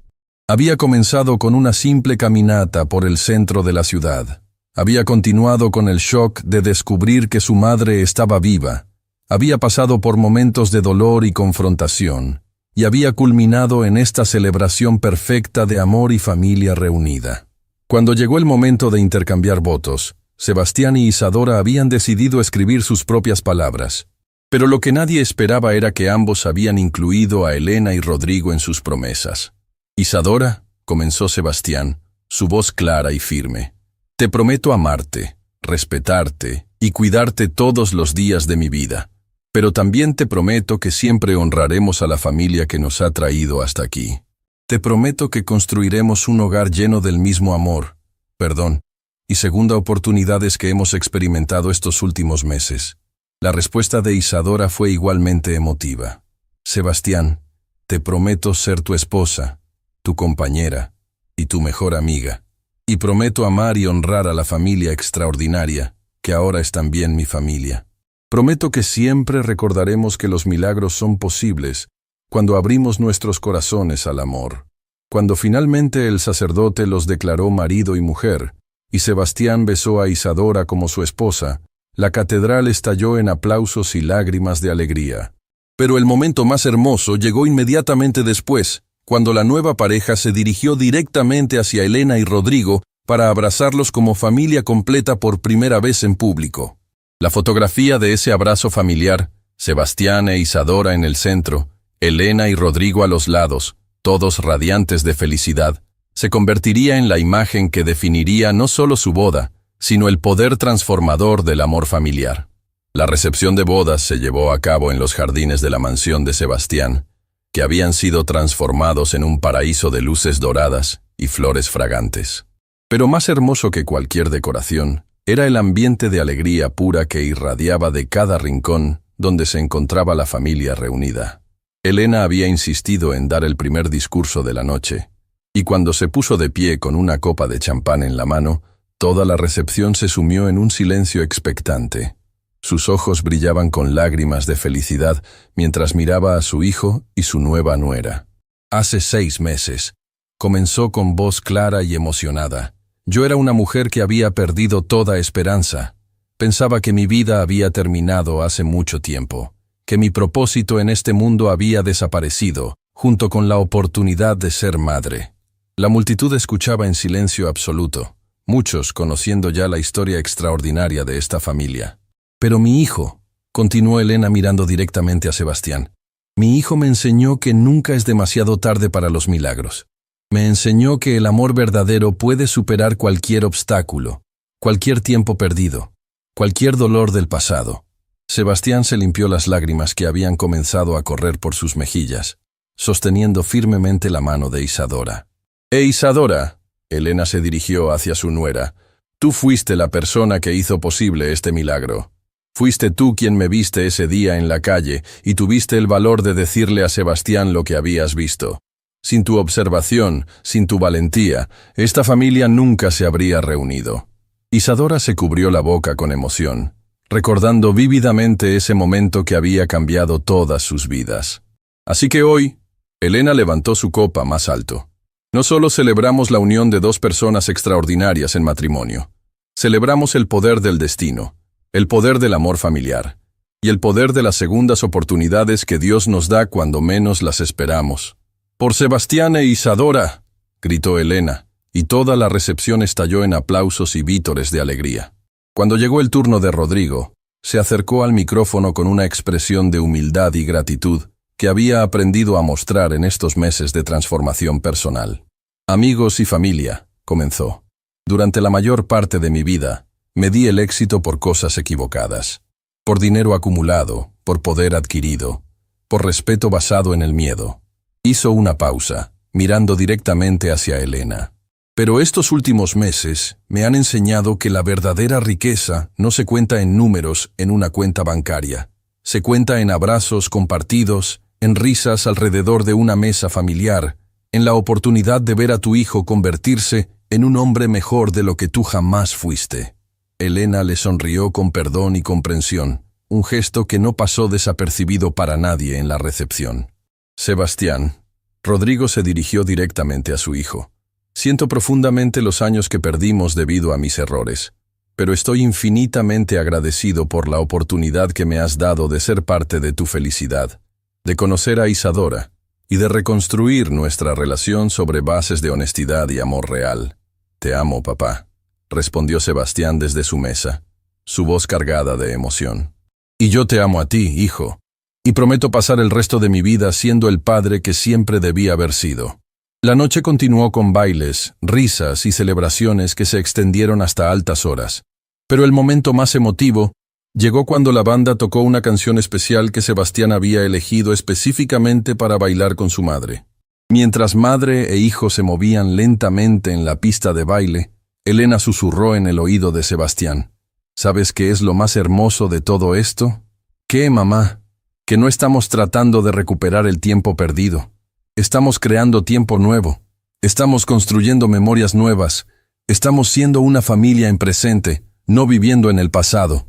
Había comenzado con una simple caminata por el centro de la ciudad. Había continuado con el shock de descubrir que su madre estaba viva. Había pasado por momentos de dolor y confrontación, y había culminado en esta celebración perfecta de amor y familia reunida. Cuando llegó el momento de intercambiar votos, Sebastián y Isadora habían decidido escribir sus propias palabras. Pero lo que nadie esperaba era que ambos habían incluido a Elena y Rodrigo en sus promesas. «Isadora», comenzó Sebastián, su voz clara y firme, «te prometo amarte, respetarte y cuidarte todos los días de mi vida. Pero también te prometo que siempre honraremos a la familia que nos ha traído hasta aquí. Te prometo que construiremos un hogar lleno del mismo amor, perdón y segunda oportunidades que hemos experimentado estos últimos meses». La respuesta de Isadora fue igualmente emotiva. «Sebastián, te prometo ser tu esposa, tu compañera y tu mejor amiga. Y prometo amar y honrar a la familia extraordinaria, que ahora es también mi familia. Prometo que siempre recordaremos que los milagros son posibles cuando abrimos nuestros corazones al amor». Cuando finalmente el sacerdote los declaró marido y mujer, y Sebastián besó a Isadora como su esposa, la catedral estalló en aplausos y lágrimas de alegría. Pero el momento más hermoso llegó inmediatamente después, cuando la nueva pareja se dirigió directamente hacia Elena y Rodrigo para abrazarlos como familia completa por primera vez en público. La fotografía de ese abrazo familiar, Sebastián e Isadora en el centro, Elena y Rodrigo a los lados, todos radiantes de felicidad, se convertiría en la imagen que definiría no solo su boda, sino el poder transformador del amor familiar. La recepción de bodas se llevó a cabo en los jardines de la mansión de Sebastián, que habían sido transformados en un paraíso de luces doradas y flores fragantes. Pero más hermoso que cualquier decoración, era el ambiente de alegría pura que irradiaba de cada rincón donde se encontraba la familia reunida. Elena había insistido en dar el primer discurso de la noche, y cuando se puso de pie con una copa de champán en la mano, toda la recepción se sumió en un silencio expectante. Sus ojos brillaban con lágrimas de felicidad mientras miraba a su hijo y su nueva nuera. Hace 6 meses, comenzó con voz clara y emocionada. Yo era una mujer que había perdido toda esperanza. Pensaba que mi vida había terminado hace mucho tiempo, que mi propósito en este mundo había desaparecido, junto con la oportunidad de ser madre. La multitud escuchaba en silencio absoluto, muchos conociendo ya la historia extraordinaria de esta familia. Pero mi hijo, continuó Elena mirando directamente a Sebastián, mi hijo me enseñó que nunca es demasiado tarde para los milagros. Me enseñó que el amor verdadero puede superar cualquier obstáculo, cualquier tiempo perdido, cualquier dolor del pasado. Sebastián se limpió las lágrimas que habían comenzado a correr por sus mejillas, sosteniendo firmemente la mano de Isadora. Isadora, Elena se dirigió hacia su nuera, tú fuiste la persona que hizo posible este milagro. Fuiste tú quien me viste ese día en la calle y tuviste el valor de decirle a Sebastián lo que habías visto. Sin tu observación, sin tu valentía, esta familia nunca se habría reunido. Isadora se cubrió la boca con emoción, recordando vívidamente ese momento que había cambiado todas sus vidas. Así que hoy, Elena levantó su copa más alto. No solo celebramos la unión de 2 personas extraordinarias en matrimonio, celebramos el poder del destino, el poder del amor familiar, y el poder de las segundas oportunidades que Dios nos da cuando menos las esperamos. «Por Sebastián e Isadora», gritó Elena, y toda la recepción estalló en aplausos y vítores de alegría. Cuando llegó el turno de Rodrigo, se acercó al micrófono con una expresión de humildad y gratitud que había aprendido a mostrar en estos meses de transformación personal. «Amigos y familia», comenzó, «durante la mayor parte de mi vida, medí el éxito por cosas equivocadas, por dinero acumulado, por poder adquirido, por respeto basado en el miedo». Hizo una pausa, mirando directamente hacia Elena. «Pero estos últimos meses me han enseñado que la verdadera riqueza no se cuenta en números en una cuenta bancaria. Se cuenta en abrazos compartidos, en risas alrededor de una mesa familiar, en la oportunidad de ver a tu hijo convertirse en un hombre mejor de lo que tú jamás fuiste». Elena le sonrió con perdón y comprensión, un gesto que no pasó desapercibido para nadie en la recepción. «Sebastián», Rodrigo se dirigió directamente a su hijo. «Siento profundamente los años que perdimos debido a mis errores, pero estoy infinitamente agradecido por la oportunidad que me has dado de ser parte de tu felicidad, de conocer a Isadora y de reconstruir nuestra relación sobre bases de honestidad y amor real. Te amo, papá», respondió Sebastián desde su mesa, su voz cargada de emoción. «Y yo te amo a ti, hijo, y prometo pasar el resto de mi vida siendo el padre que siempre debí haber sido». La noche continuó con bailes, risas y celebraciones que se extendieron hasta altas horas. Pero el momento más emotivo llegó cuando la banda tocó una canción especial que Sebastián había elegido específicamente para bailar con su madre. Mientras madre e hijo se movían lentamente en la pista de baile, Elena susurró en el oído de Sebastián. «¿Sabes qué es lo más hermoso de todo esto? ¿Qué, mamá? Que no estamos tratando de recuperar el tiempo perdido. Estamos creando tiempo nuevo. Estamos construyendo memorias nuevas. Estamos siendo una familia en presente, no viviendo en el pasado».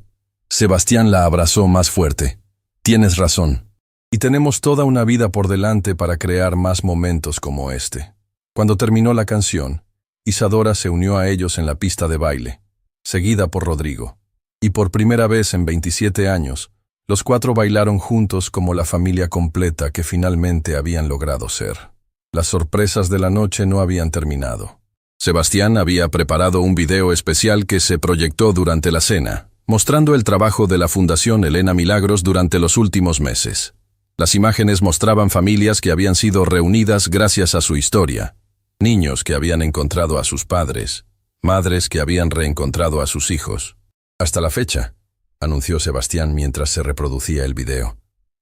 Sebastián la abrazó más fuerte. «Tienes razón. Y tenemos toda una vida por delante para crear más momentos como este». Cuando terminó la canción, Isadora se unió a ellos en la pista de baile, seguida por Rodrigo. Y por primera vez en 27 años, los 4 bailaron juntos como la familia completa que finalmente habían logrado ser. Las sorpresas de la noche no habían terminado. Sebastián había preparado un video especial que se proyectó durante la cena, mostrando el trabajo de la Fundación Elena Milagros durante los últimos meses. Las imágenes mostraban familias que habían sido reunidas gracias a su historia, niños que habían encontrado a sus padres, madres que habían reencontrado a sus hijos. Hasta la fecha, anunció Sebastián mientras se reproducía el video,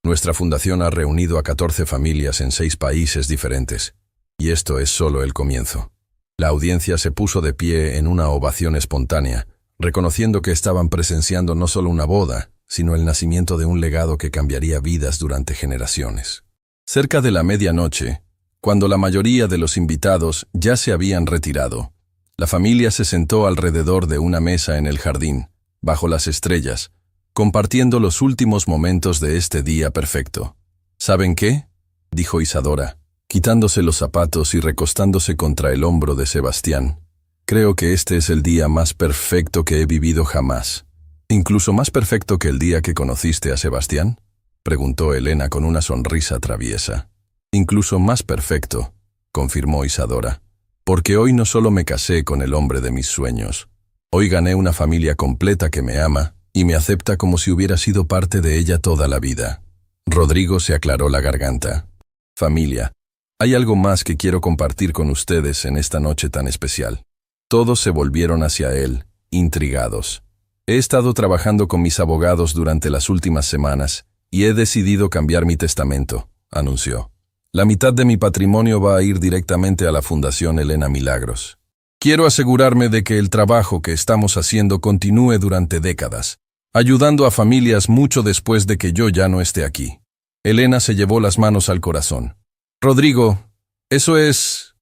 nuestra fundación ha reunido a 14 familias en 6 países diferentes, y esto es solo el comienzo. La audiencia se puso de pie en una ovación espontánea, reconociendo que estaban presenciando no solo una boda, sino el nacimiento de un legado que cambiaría vidas durante generaciones. Cerca de la medianoche, cuando la mayoría de los invitados ya se habían retirado, la familia se sentó alrededor de una mesa en el jardín, bajo las estrellas, compartiendo los últimos momentos de este día perfecto. ¿Saben qué?, dijo Isadora, quitándose los zapatos y recostándose contra el hombro de Sebastián. Creo que este es el día más perfecto que he vivido jamás. ¿Incluso más perfecto que el día que conociste a Sebastián?, preguntó Elena con una sonrisa traviesa. Incluso más perfecto, confirmó Isadora, porque hoy no solo me casé con el hombre de mis sueños, hoy gané una familia completa que me ama y me acepta como si hubiera sido parte de ella toda la vida. Rodrigo se aclaró la garganta. Familia, hay algo más que quiero compartir con ustedes en esta noche tan especial. Todos se volvieron hacia él, intrigados. He estado trabajando con mis abogados durante las últimas semanas y he decidido cambiar mi testamento, anunció. La mitad de mi patrimonio va a ir directamente a la Fundación Elena Milagros. Quiero asegurarme de que el trabajo que estamos haciendo continúe durante décadas, ayudando a familias mucho después de que yo ya no esté aquí. Elena se llevó las manos al corazón. Rodrigo, eso es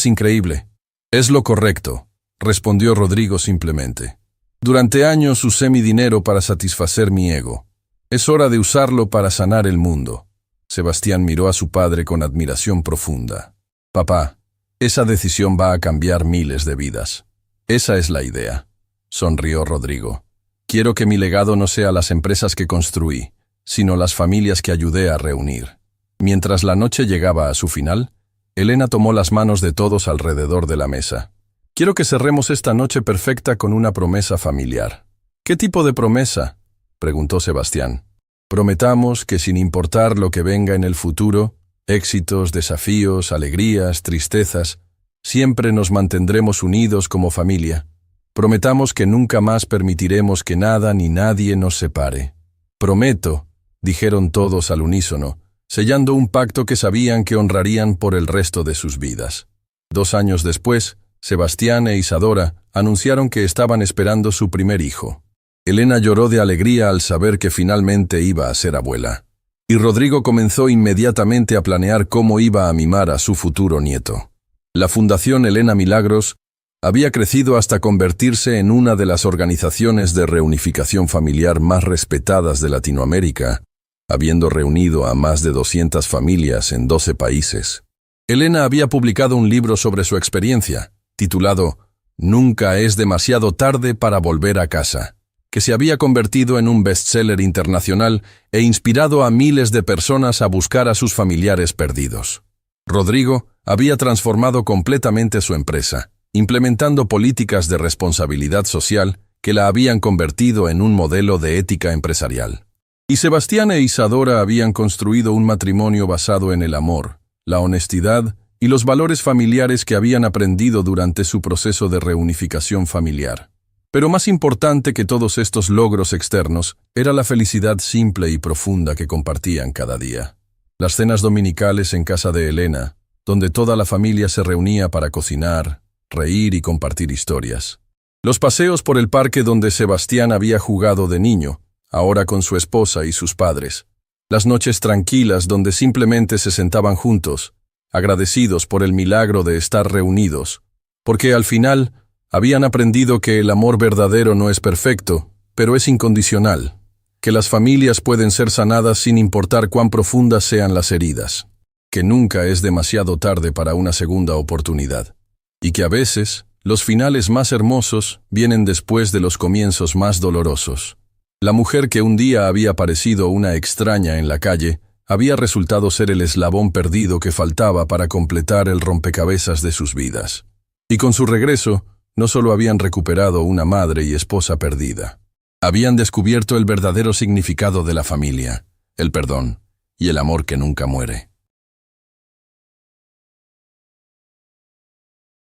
increíble. Es lo correcto, respondió Rodrigo simplemente. Durante años usé mi dinero para satisfacer mi ego. Es hora de usarlo para sanar el mundo. Sebastián miró a su padre con admiración profunda. Papá, esa decisión va a cambiar miles de vidas. Esa es la idea, sonrió Rodrigo. Quiero que mi legado no sea las empresas que construí, sino las familias que ayudé a reunir. Mientras la noche llegaba a su final, Elena tomó las manos de todos alrededor de la mesa. Quiero que cerremos esta noche perfecta con una promesa familiar. ¿Qué tipo de promesa?, preguntó Sebastián. Prometamos que sin importar lo que venga en el futuro, éxitos, desafíos, alegrías, tristezas, siempre nos mantendremos unidos como familia. Prometamos que nunca más permitiremos que nada ni nadie nos separe. Prometo, dijeron todos al unísono, sellando un pacto que sabían que honrarían por el resto de sus vidas. 2 años después, Sebastián e Isadora anunciaron que estaban esperando su primer hijo. Elena lloró de alegría al saber que finalmente iba a ser abuela. Y Rodrigo comenzó inmediatamente a planear cómo iba a mimar a su futuro nieto. La Fundación Elena Milagros había crecido hasta convertirse en una de las organizaciones de reunificación familiar más respetadas de Latinoamérica, habiendo reunido a más de 200 familias en 12 países. Elena había publicado un libro sobre su experiencia, titulado Nunca es demasiado tarde para volver a casa, que se había convertido en un bestseller internacional e inspirado a miles de personas a buscar a sus familiares perdidos. Rodrigo había transformado completamente su empresa, implementando políticas de responsabilidad social que la habían convertido en un modelo de ética empresarial. Y Sebastián e Isadora habían construido un matrimonio basado en el amor, la honestidad y los valores familiares que habían aprendido durante su proceso de reunificación familiar. Pero más importante que todos estos logros externos era la felicidad simple y profunda que compartían cada día. Las cenas dominicales en casa de Elena, donde toda la familia se reunía para cocinar, reír y compartir historias. Los paseos por el parque donde Sebastián había jugado de niño, ahora con su esposa y sus padres. Las noches tranquilas donde simplemente se sentaban juntos, agradecidos por el milagro de estar reunidos, porque al final habían aprendido que el amor verdadero no es perfecto, pero es incondicional, que las familias pueden ser sanadas sin importar cuán profundas sean las heridas, que nunca es demasiado tarde para una segunda oportunidad, y que a veces los finales más hermosos vienen después de los comienzos más dolorosos. La mujer que un día había parecido una extraña en la calle, había resultado ser el eslabón perdido que faltaba para completar el rompecabezas de sus vidas. Y con su regreso, no solo habían recuperado una madre y esposa perdida, habían descubierto el verdadero significado de la familia, el perdón y el amor que nunca muere.